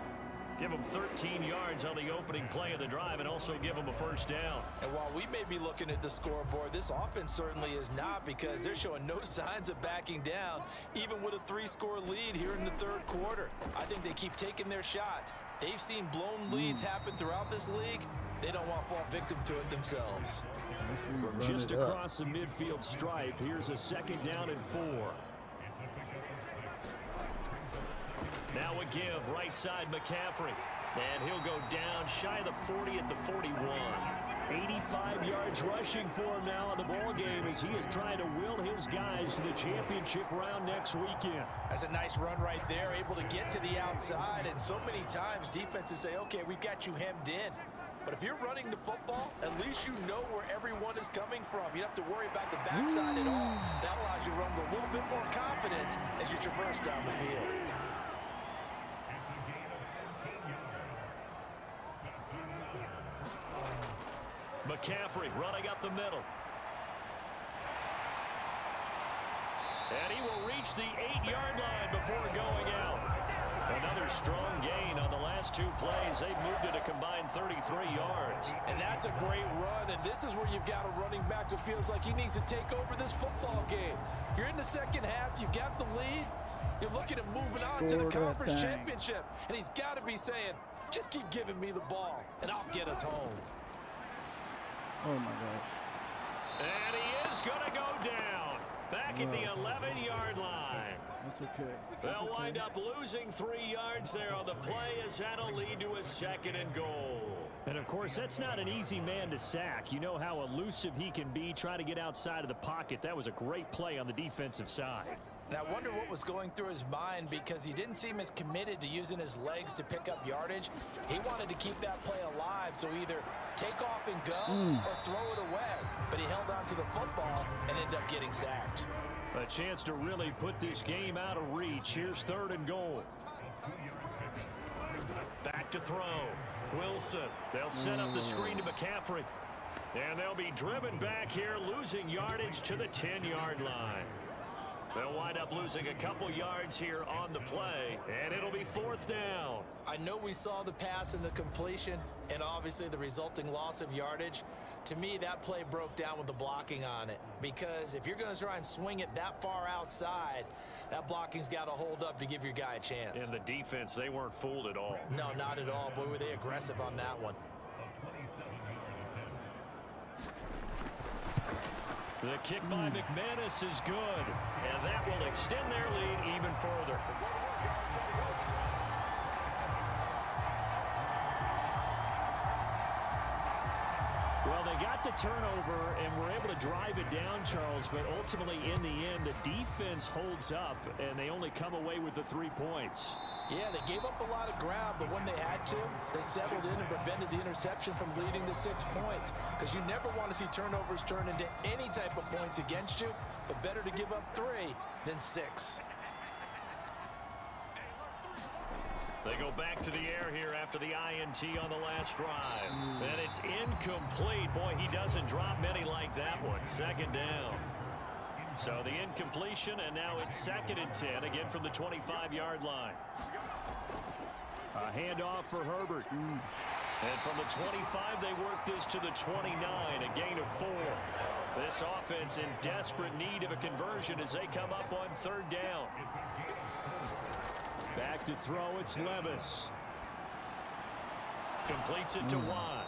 Give him 13 yards on the opening play of the drive and also give him a 1st down. And while we may be looking at the scoreboard, this offense certainly is not, because they're showing no signs of backing down, even with a 3-score lead here in the 3rd quarter. I think they keep taking their shots. They've seen blown leads happen throughout this league. They don't want to fall victim to it themselves. From just across the midfield stripe, here's a 2nd down and 4. Now a give, right side McCaffrey. And he'll go down shy of the 40 at the 41. 85 yards rushing for him now in the ball game as he is trying to will his guys to the championship round next weekend. That's a nice run right there, able to get to the outside. And so many times defenses say, okay, we've got you hemmed in. But if you're running the football, at least you know where everyone is coming from. You don't have to worry about the backside at all. That allows you to run with a little bit more confidence as you traverse down the field. McCaffrey running up the middle. And he will reach the 8-yard line before going out. Another strong gain on the last 2 plays. They've moved it a combined 33 yards. And that's a great run, and this is where you've got a running back who feels like he needs to take over this football game. You're in the second half, you got the lead, you're looking at moving on to the conference championship, and he's got to be saying, just keep giving me the ball, and I'll get us home. Oh my gosh. And he is going to go down. Back at the 11-yard line. That's okay. They'll wind up losing 3 yards there on the play as that'll lead to a 2nd and goal. And, of course, that's not an easy man to sack. You know how elusive he can be, trying to get outside of the pocket. That was a great play on the defensive side. And I wonder what was going through his mind, because he didn't seem as committed to using his legs to pick up yardage. He wanted to keep that play alive, so either take off and go or throw it away. But he held on to the football and ended up getting sacked. A chance to really put this game out of reach. Here's 3rd and goal. Back to throw. Wilson. They'll set up the screen to McCaffrey. And they'll be driven back here, losing yardage to the 10-yard line. They'll wind up losing a couple yards here on the play, and it'll be 4th down. I know we saw the pass and the completion and obviously the resulting loss of yardage. To me, that play broke down with the blocking on it, because if you're going to try and swing it that far outside, that blocking's got to hold up to give your guy a chance. And the defense, they weren't fooled at all. No, not at all. Boy, were they aggressive on that one. The kick by McManus is good, and that will extend their lead even further. Well, they got the turnover and were able to drive it down, Charles, but ultimately in the end, the defense holds up, and they only come away with the 3 points. Yeah, they gave up a lot of ground, but when they had to, they settled in and prevented the interception from leading to 6 points. Because you never want to see turnovers turn into any type of points against you, but better to give up 3 than 6. They go back to the air here after the INT on the last drive. And it's incomplete. Boy, he doesn't drop many like that one. 2nd down. So the incompletion, and now it's 2nd and 10, again from the 25-yard line. A handoff for Herbert. And from the 25, they work this to the 29, a gain of 4. This offense in desperate need of a conversion as they come up on 3rd down. Back to throw, it's Levis. Completes it to Watt.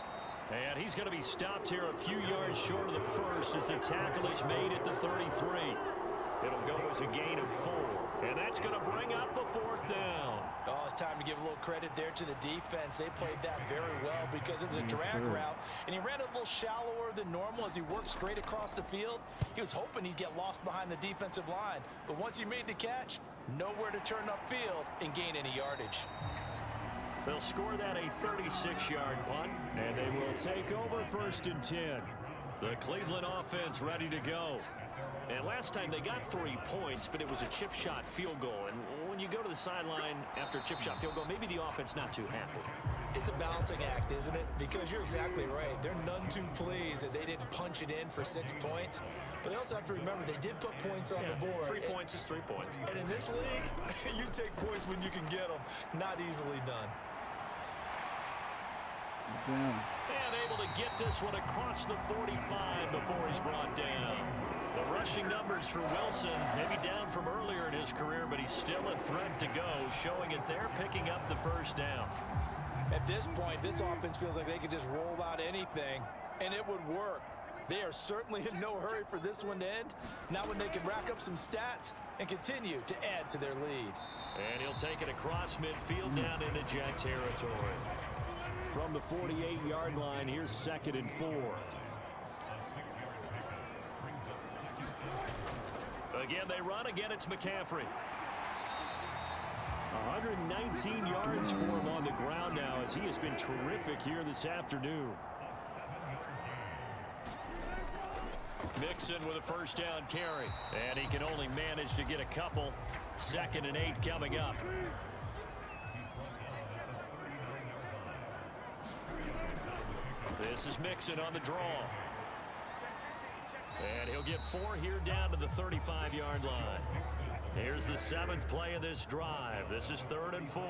And he's going to be stopped here a few yards short of the first as the tackle is made at the 33. It'll go as a gain of 4. And that's going to bring up a 4th down. Oh, it's time to give a little credit there to the defense. They played that very well because it was a drag route, and he ran a little shallower than normal as he worked straight across the field. He was hoping he'd get lost behind the defensive line, but once he made the catch, nowhere to turn upfield and gain any yardage. They'll score that a 36-yard punt, and they will take over 1st and 10. The Cleveland offense ready to go. And last time they got 3 points, but it was a chip shot field goal. And when you go to the sideline after a chip shot field goal, maybe the offense not too happy. It's a balancing act, isn't it? Because you're exactly right. They're none too pleased that they didn't punch it in for 6 points. But they also have to remember they did put points on the board. 3 points is 3 points. And in this league, you take points when you can get them. Not easily done. Damn. And able to get this one across the 45 before he's brought down. The rushing numbers for Wilson, maybe down from earlier in his career, but he's still a threat to go, showing it there, picking up the 1st down. At this point, this offense feels like they could just roll out anything, and it would work. They are certainly in no hurry for this one to end. Now when they can rack up some stats and continue to add to their lead. And he'll take it across midfield down into jet territory. From the 48-yard line, here's 2nd and 4. Again, they run. Again, it's McCaffrey. 119 yards for him on the ground now as he has been terrific here this afternoon. Mixon with a first down carry. And he can only manage to get a couple. 2nd and 8 coming up. This is Mixon on the draw. And he'll get 4 here down to the 35-yard line. Here's the 7th play of this drive. This is 3rd and 4.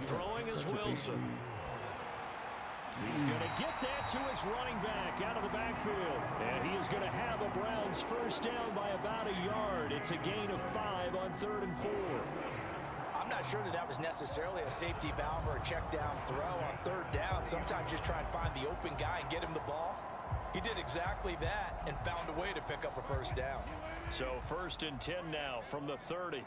Throwing is Wilson. He's going to get that to his running back out of the backfield. And he is going to have a Browns first down by about a yard. It's a gain of 5 on 3rd and 4. I'm not sure that was necessarily a safety valve or a check down throw on 3rd down. Sometimes just try and find the open guy and get him the ball. He did exactly that and found a way to pick up a first down. So 1st and 10 now from the 30.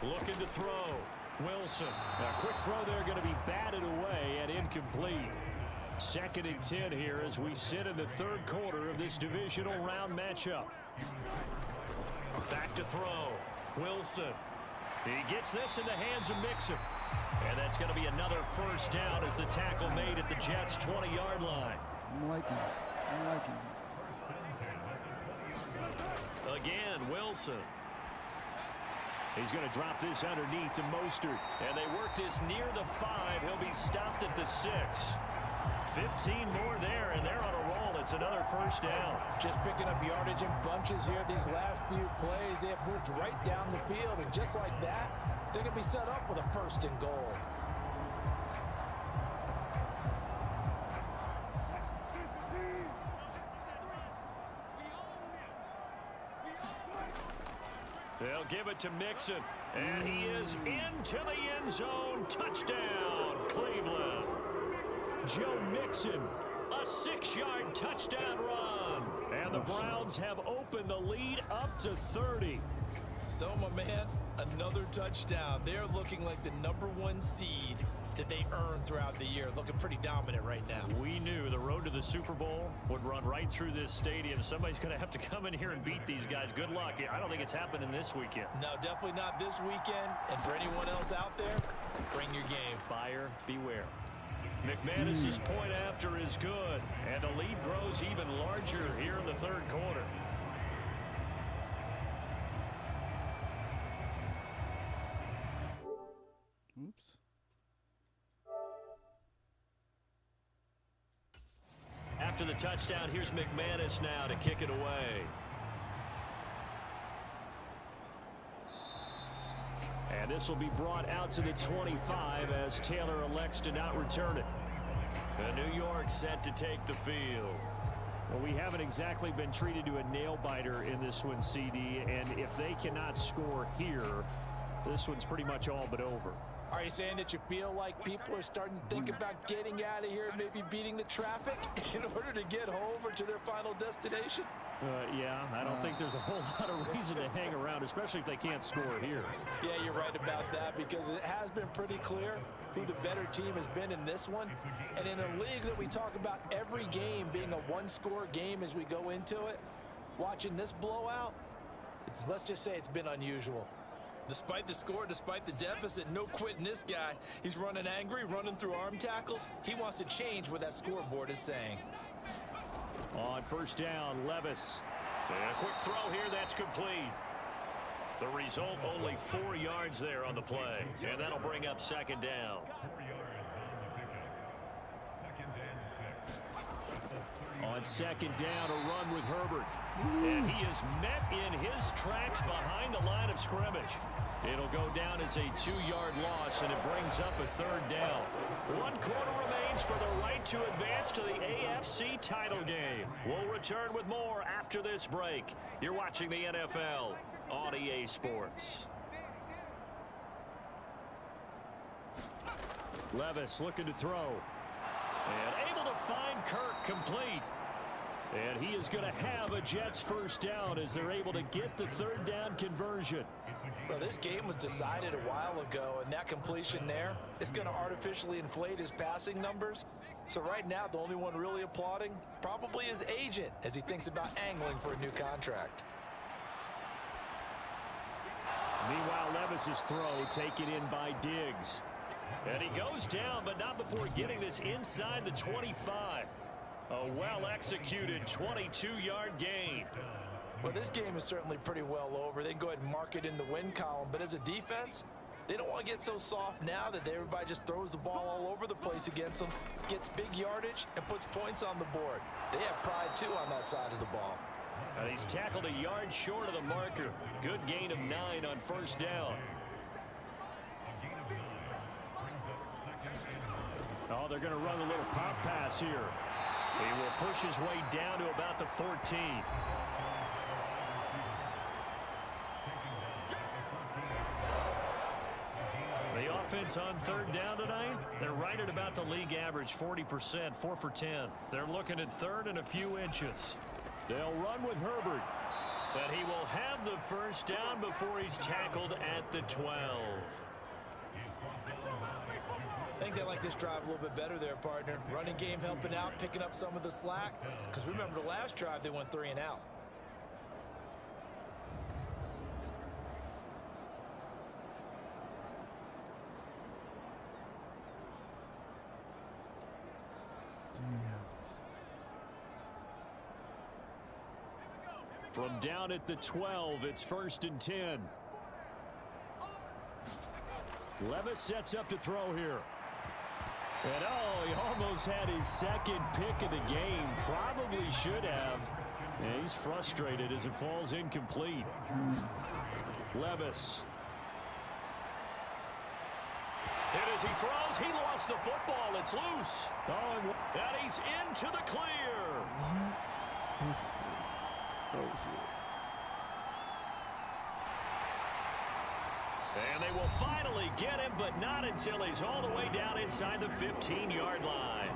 Looking to throw. Wilson. A quick throw there going to be batted away and incomplete. 2nd and 10 here as we sit in the 3rd quarter of this divisional round matchup. Back to throw. Wilson. He gets this in the hands of Mixon. And that's going to be another first down as the tackle made at the Jets' 20-yard line. I'm liking this. I'm liking this. Again, Wilson. He's going to drop this underneath to Mostert. And they work this near the 5. He'll be stopped at the 6. 15 more there, and they're on a roll. It's another first down. Just picking up yardage in bunches here these last few plays. They have moved right down the field, and just like that, they're going to be set up with a 1st and goal. They'll give it to Mixon, and he is into the end zone. Touchdown, Cleveland. Joe Mixon, a 6-yard touchdown run. And the Browns have opened the lead up to 30. So, my man, another touchdown. They're looking like the #1 seed that they earned throughout the year. Looking pretty dominant right now. We knew the road to the Super Bowl would run right through this stadium. Somebody's going to have to come in here and beat these guys. Good luck. I don't think it's happening this weekend. No, definitely not this weekend. And for anyone else out there, bring your game. Buyer beware. McManus's point after is good. And the lead grows even larger here in the 3rd quarter. Oops. After the touchdown, here's McManus now to kick it away. And this will be brought out to the 25 as Taylor elects to not return it. And New York set to take the field. Well, we haven't exactly been treated to a nail-biter in this one, CD. And if they cannot score here, this one's pretty much all but over. Are you saying that you feel like people are starting to think about getting out of here and maybe beating the traffic in order to get home or to their final destination? Yeah, I don't think there's a whole lot of reason to hang around, especially if they can't score here. Yeah, you're right about that because it has been pretty clear who the better team has been in this one. And in a league that we talk about every game being a 1-score game as we go into it, watching this blowout, let's just say it's been unusual. Despite the score, despite the deficit, no quitting this guy. He's running angry, running through arm tackles. He wants to change what that scoreboard is saying. On first down, Levis. And a quick throw here, that's complete. The result, only 4 yards there on the play. And that'll bring up 2nd down. On 2nd down, a run with Herbert. And he is met in his tracks behind the line of scrimmage. It'll go down as a 2-yard loss, and it brings up a 3rd down. 1 quarter remains for the right to advance to the AFC title game. We'll return with more after this break. You're watching the NFL on EA Sports. Levis looking to throw. And able to find Kirk complete. And he is going to have a Jets first down as they're able to get the third down conversion. Well, this game was decided a while ago, and that completion there is going to artificially inflate his passing numbers. So right now, the only one really applauding probably his agent as he thinks about angling for a new contract. Meanwhile, Levis's throw taken in by Diggs. And he goes down, but not before getting this inside the 25. A well-executed 22-yard gain. Well, this game is certainly pretty well over. They can go ahead and mark it in the win column. But as a defense, they don't want to get so soft now that everybody just throws the ball all over the place against them, gets big yardage, and puts points on the board. They have pride, too, on that side of the ball. And he's tackled a yard short of the marker. Good gain of 9 on first down. Oh, they're going to run a little pop pass here. He will push his way down to about the 14. The offense on third down tonight, they're right at about the league average, 40%, 4 for 10. They're looking at third and a few inches. They'll run with Herbert. And he will have the first down before he's tackled at the 12. I think they like this drive a little bit better there, partner. Running game helping out, picking up some of the slack. Because remember, the last drive, they went 3 and out. From down at the 12, it's 1st and 10. Levis sets up to throw here. And oh, he almost had his second pick of the game. Probably should have. And he's frustrated as it falls incomplete. Levis. And as he throws, he lost the football. It's loose. Oh, and he's into the clear. And they will finally get him, but not until he's all the way down inside the 15-yard line.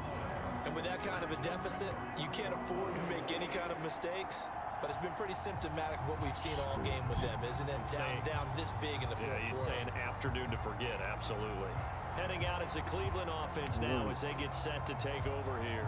And with that kind of a deficit, you can't afford to make any kind of mistakes. But it's been pretty symptomatic of what we've seen all game with them, isn't it? Down this big in the fourth quarter. You'd say an afternoon to forget, absolutely. Heading out as the Cleveland offense now as they get set to take over here.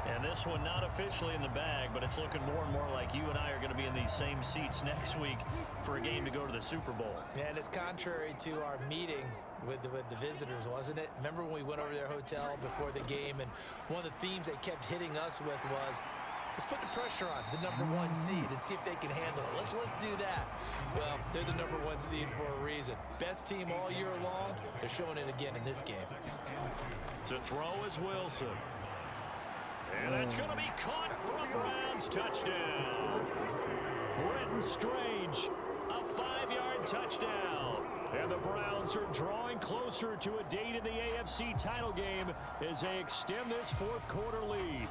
And this one not officially in the bag, but it's looking more and more like you and I are going to be in these same seats next week for a game to go to the Super Bowl. And it's contrary to our meeting with the visitors, wasn't it? Remember when we went over to their hotel before the game, and one of the themes they kept hitting us with was, let's put the pressure on the #1 seed and see if they can handle it. Let's do that. Well, they're the #1 seed for a reason. Best team all year long. They're showing it again in this game. To throw is Wilson. And that's going to be caught for a Browns touchdown. Brenton Strange, a 5-yard touchdown. And the Browns are drawing closer to a date in the AFC title game as they extend this fourth quarter lead.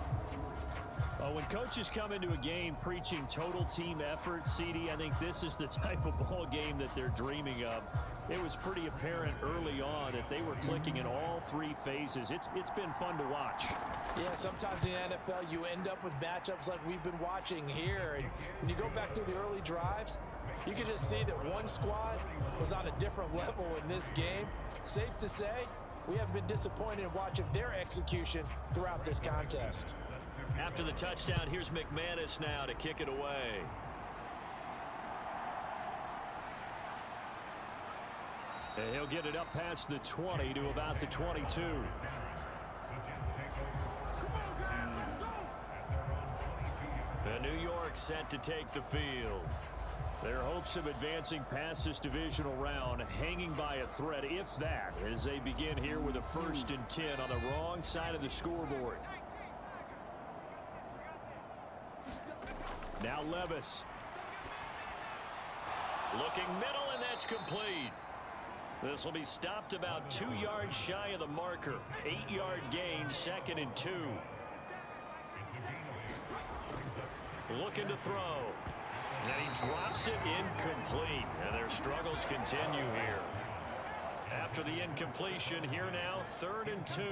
When coaches come into a game preaching total team effort, CD, I think this is the type of ball game that they're dreaming of. It was pretty apparent early on that they were clicking in all 3 phases. It's been fun to watch. Yeah, sometimes in the NFL you end up with matchups like we've been watching here. And when you go back to the early drives, you can just see that one squad was on a different level in this game. Safe to say, we haven't been disappointed in watching their execution throughout this contest. After the touchdown, here's McManus now to kick it away. And he'll get it up past the 20 to about the 22. And New York set to take the field. Their hopes of advancing past this divisional round hanging by a thread, if that, as they begin here with a 1st and 10 on the wrong side of the scoreboard. Now Levis. Looking middle, and that's complete. This will be stopped about 2 yards shy of the marker. 8-yard gain, 2nd and 2. Looking to throw. And he drops it incomplete. And their struggles continue here. After the incompletion, here now, 3rd and 2.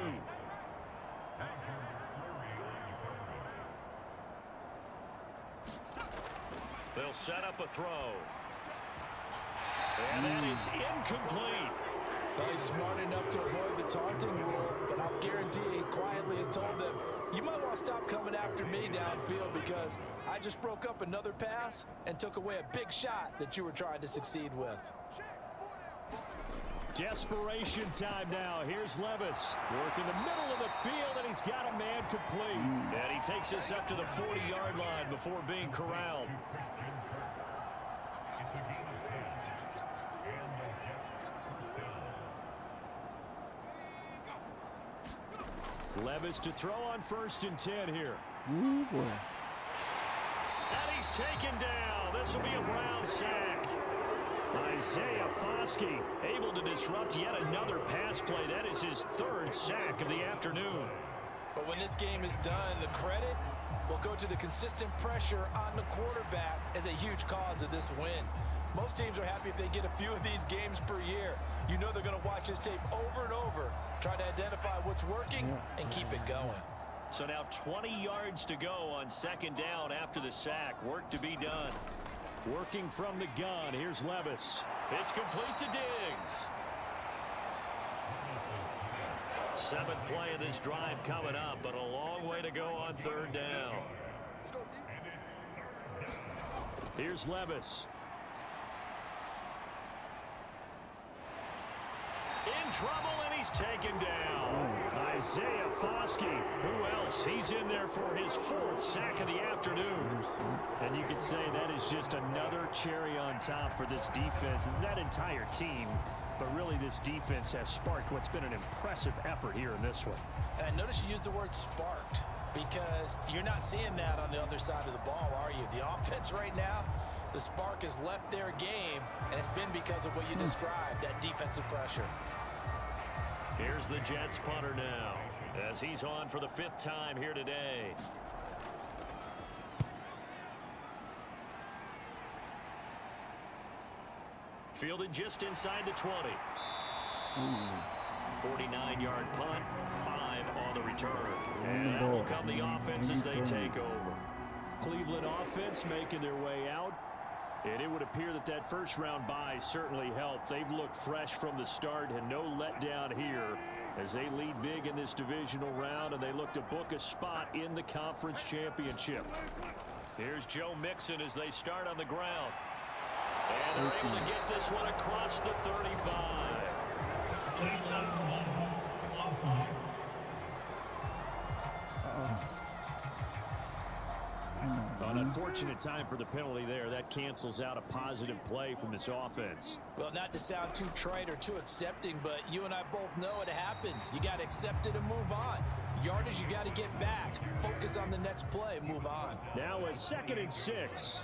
They'll set up a throw. And that is incomplete. Well, he's smart enough to avoid the taunting rule, but I'll guarantee he quietly has told them, you might want to stop coming after me downfield because I just broke up another pass and took away a big shot that you were trying to succeed with. Desperation time now. Here's Levis. Working the middle of the field, and he's got a man complete. And he takes us up to the 40-yard line before being corralled. Levis to throw on 1st and 10 here. Ooh, boy. And he's taken down. This will be a Brown sack. Isaiah Foskey able to disrupt yet another pass play. That is his 3rd sack of the afternoon. But when this game is done, the credit will go to the consistent pressure on the quarterback as a huge cause of this win. Most teams are happy if they get a few of these games per year. You know they're going to watch this tape over and over, try to identify what's working and keep it going. So now 20 yards to go on 2nd down after the sack. Work to be done. Working from the gun. Here's Levis. It's complete to Diggs. 7th play of this drive coming up, but a long way to go on 3rd down. Here's Levis. In trouble, and he's taken down. Isaiah Foskey. Who else? He's in there for his 4th sack of the afternoon. And you could say that is just another cherry on top for this defense and that entire team. But really, this defense has sparked what's been an impressive effort here in this one. And notice you used the word sparked because you're not seeing that on the other side of the ball, are you? The offense right now, the spark has left their game, and it's been because of what you described, that defensive pressure. Here's the Jets punter now as he's on for the 5th time here today. Fielded just inside the 20. 49-yard punt, 5 on the return. And now will come the offense as they take over. Cleveland offense making their way out. And it would appear that that 1st-round bye certainly helped. They've looked fresh from the start and no letdown here as they lead big in this divisional round, and they look to book a spot in the conference championship. Here's Joe Mixon as they start on the ground. And they're able to get this one across the 35. An unfortunate time for the penalty there. That cancels out a positive play from this offense. Well, not to sound too trite or too accepting, but you and I both know it happens. You got to accept it and move on. Yardage, you got to get back. Focus on the next play. Move on. Now a 2nd and 6.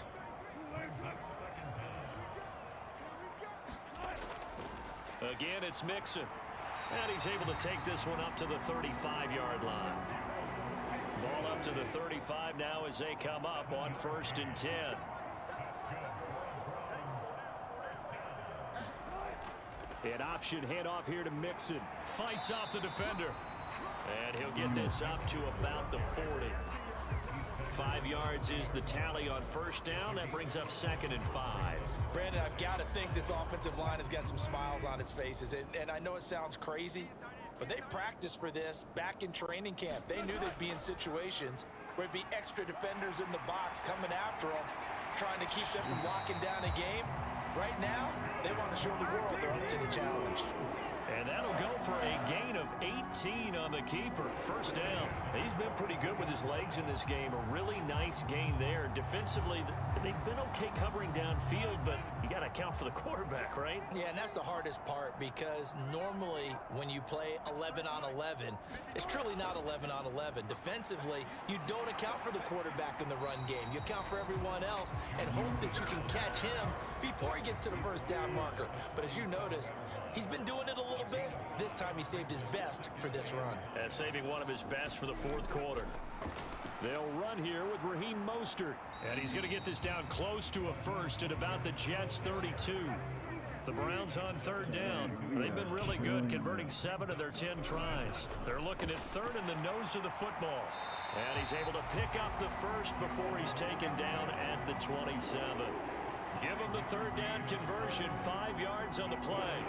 Again, it's Mixon. And he's able to take this one up to the 35-yard line. Ball up to the 35 now as they come up on 1st and 10. An option handoff here to Mixon. Fights off the defender. And he'll get this up to about the 40. 5 yards is the tally on 1st down. That brings up 2nd and 5. Brandon, I've got to think this offensive line has got some smiles on its faces. And I know it sounds crazy, but they practiced for this back in training camp. They knew they'd be in situations where it'd be extra defenders in the box coming after them, trying to keep them from locking down a game. Right now, they want to show the world they're up to the challenge. And that'll go for a gain of 18 on the keeper. 1st down. He's been pretty good with his legs in this game. A really nice gain there. Defensively, they've been okay covering downfield, but you got to account for the quarterback, right? Yeah, and that's the hardest part because normally when you play 11 on 11, it's truly not 11 on 11. Defensively, you don't account for the quarterback in the run game. You account for everyone else and hope that you can catch him before he gets to the 1st down marker. But as you noticed, he's been doing it a little bit. This time he saved his best for this run. And saving one of his best for the 4th quarter. They'll run here with Raheem Mostert. And he's going to get this down close to a 1st at about the Jets' 32. The Browns on third down. They've been really good, converting 7 of their 10 tries. They're looking at third in the nose of the football. And he's able to pick up the first before he's taken down at the 27. Give him the third down conversion, 5 yards on the play.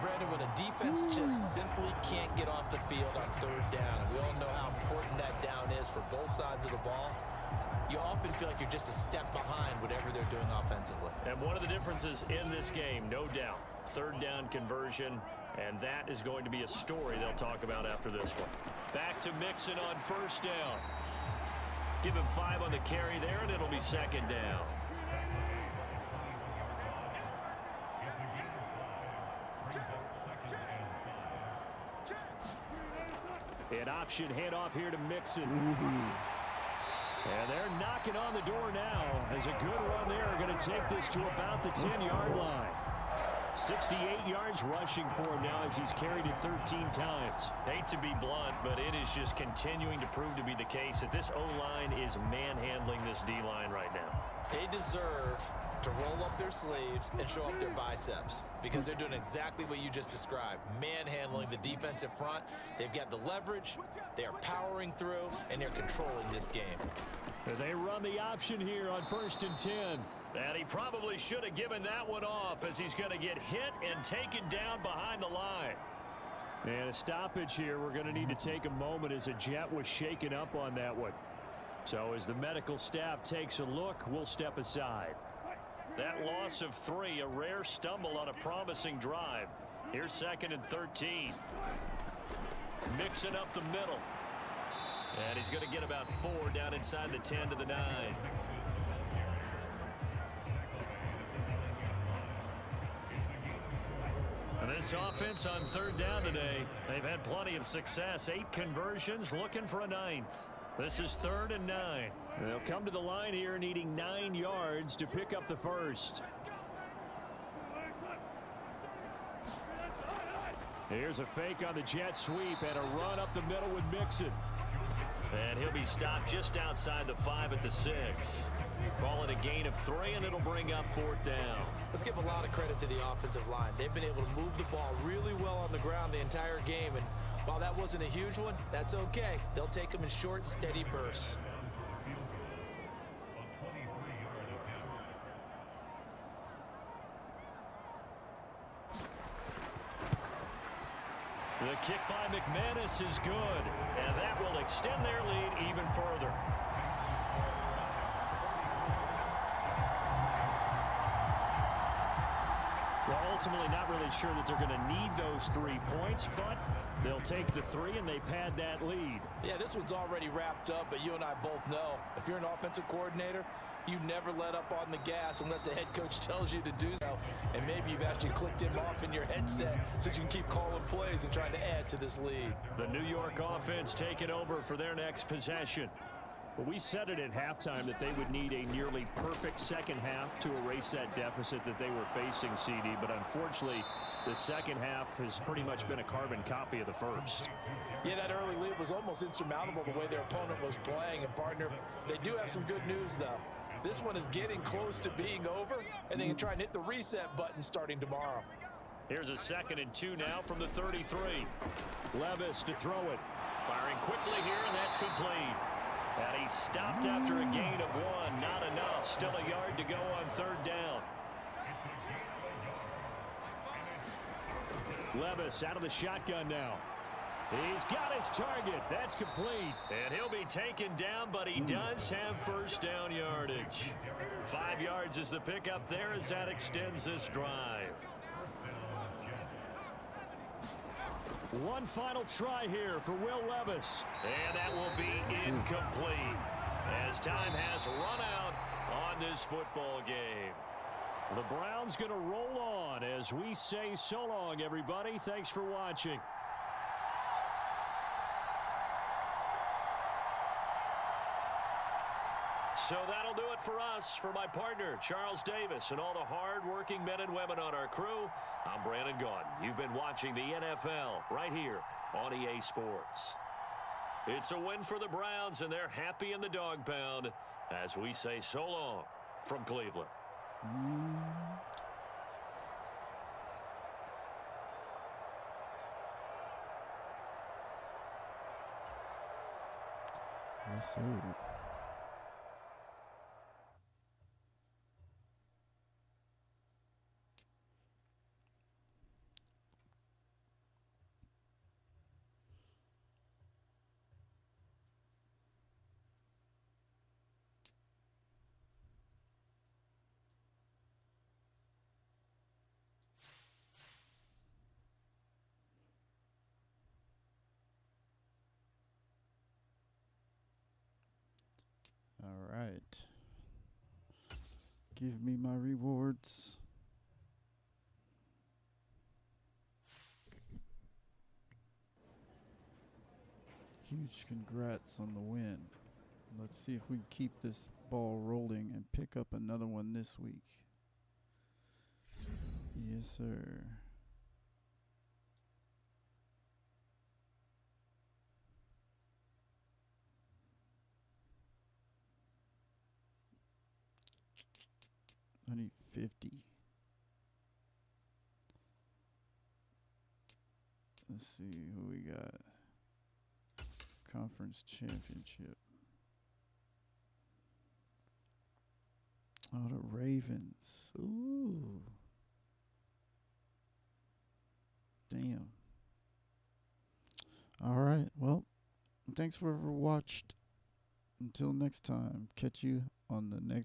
Brandon, when a defense just simply can't get off the field on third down, and we all know how important that down is for both sides of the ball, you often feel like you're just a step behind whatever they're doing offensively. And one of the differences in this game, no doubt, third down conversion, and that is going to be a story they'll talk about after this one. Back to Mixon on first down. Give him 5 on the carry there, and it'll be second down. An option handoff here to Mixon. And they're knocking on the door now as a good run there are going to take this to about the 10-yard line. 68 yards rushing for him now as he's carried it 13 times. Hate to be blunt, but it is just continuing to prove to be the case that this O-line is manhandling this D-line right now. They deserve to roll up their sleeves and show up their biceps because they're doing exactly what you just described, manhandling the defensive front. They've got the leverage, they're powering through, and they're controlling this game. They run the option here on 1st and 10. And he probably should have given that one off as he's going to get hit and taken down behind the line. And a stoppage here. We're going to need to take a moment as a jet was shaken up on that one. So as the medical staff takes a look, we'll step aside. That loss of 3, a rare stumble on a promising drive. Here's 2nd and 13. Mixing up the middle. And he's going to get about 4 down inside the 10 to the 9. And this offense on third down today, they've had plenty of success. 8 conversions, looking for a 9th. This is 3rd and 9. They'll come to the line here needing 9 yards to pick up the first. Here's a fake on the jet sweep and a run up the middle with Mixon. And he'll be stopped just outside the 5 at the 6. Call it a gain of 3, and it'll bring up 4th down. Let's give a lot of credit to the offensive line. They've been able to move the ball really well on the ground the entire game, and while that wasn't a huge one, that's okay. They'll take them in short, steady bursts. The kick by McManus is good, and that will extend their lead even further. Well, ultimately not really sure that they're going to need those 3 points, but they'll take the 3 and they pad that lead. Yeah, this one's already wrapped up, but you and I both know if you're an offensive coordinator, you never let up on the gas unless the head coach tells you to do so. And maybe you've actually clicked him off in your headset so you can keep calling plays and trying to add to this lead. The New York offense taking over for their next possession. Well, we said it at halftime that they would need a nearly perfect second half to erase that deficit that they were facing, CD. But unfortunately, the second half has pretty much been a carbon copy of the first. Yeah, that early lead was almost insurmountable the way their opponent was playing. And, partner, they do have some good news, though. This one is getting close to being over, and they can try and hit the reset button starting tomorrow. Here's a 2nd and 2 now from the 33. Levis to throw it. Firing quickly here, and that's complete. And he stopped after a gain of 1. Not enough. Still a yard to go on third down. Levis out of the shotgun now. He's got his target. That's complete. And he'll be taken down, but he does have first down yardage. 5 yards is the pickup there as that extends this drive. One final try here for Will Levis. And that will be incomplete as time has run out on this football game. The Browns going to roll on as we say so long, everybody. Thanks for watching. So that'll do it for us. For my partner, Charles Davis, and all the hard-working men and women on our crew, I'm Brandon Gaudin. You've been watching the NFL right here on EA Sports. It's a win for the Browns, and they're happy in the dog pound as we say so long from Cleveland. Yes, sir. All right. Give me my rewards. Huge congrats on the win. Let's see if we can keep this ball rolling and pick up another one this week. Yes, sir. I need 50. Let's see who we got. Conference championship. Oh, the Ravens. Ooh. Damn. All right. Well, thanks for watched. Until next time. Catch you on the next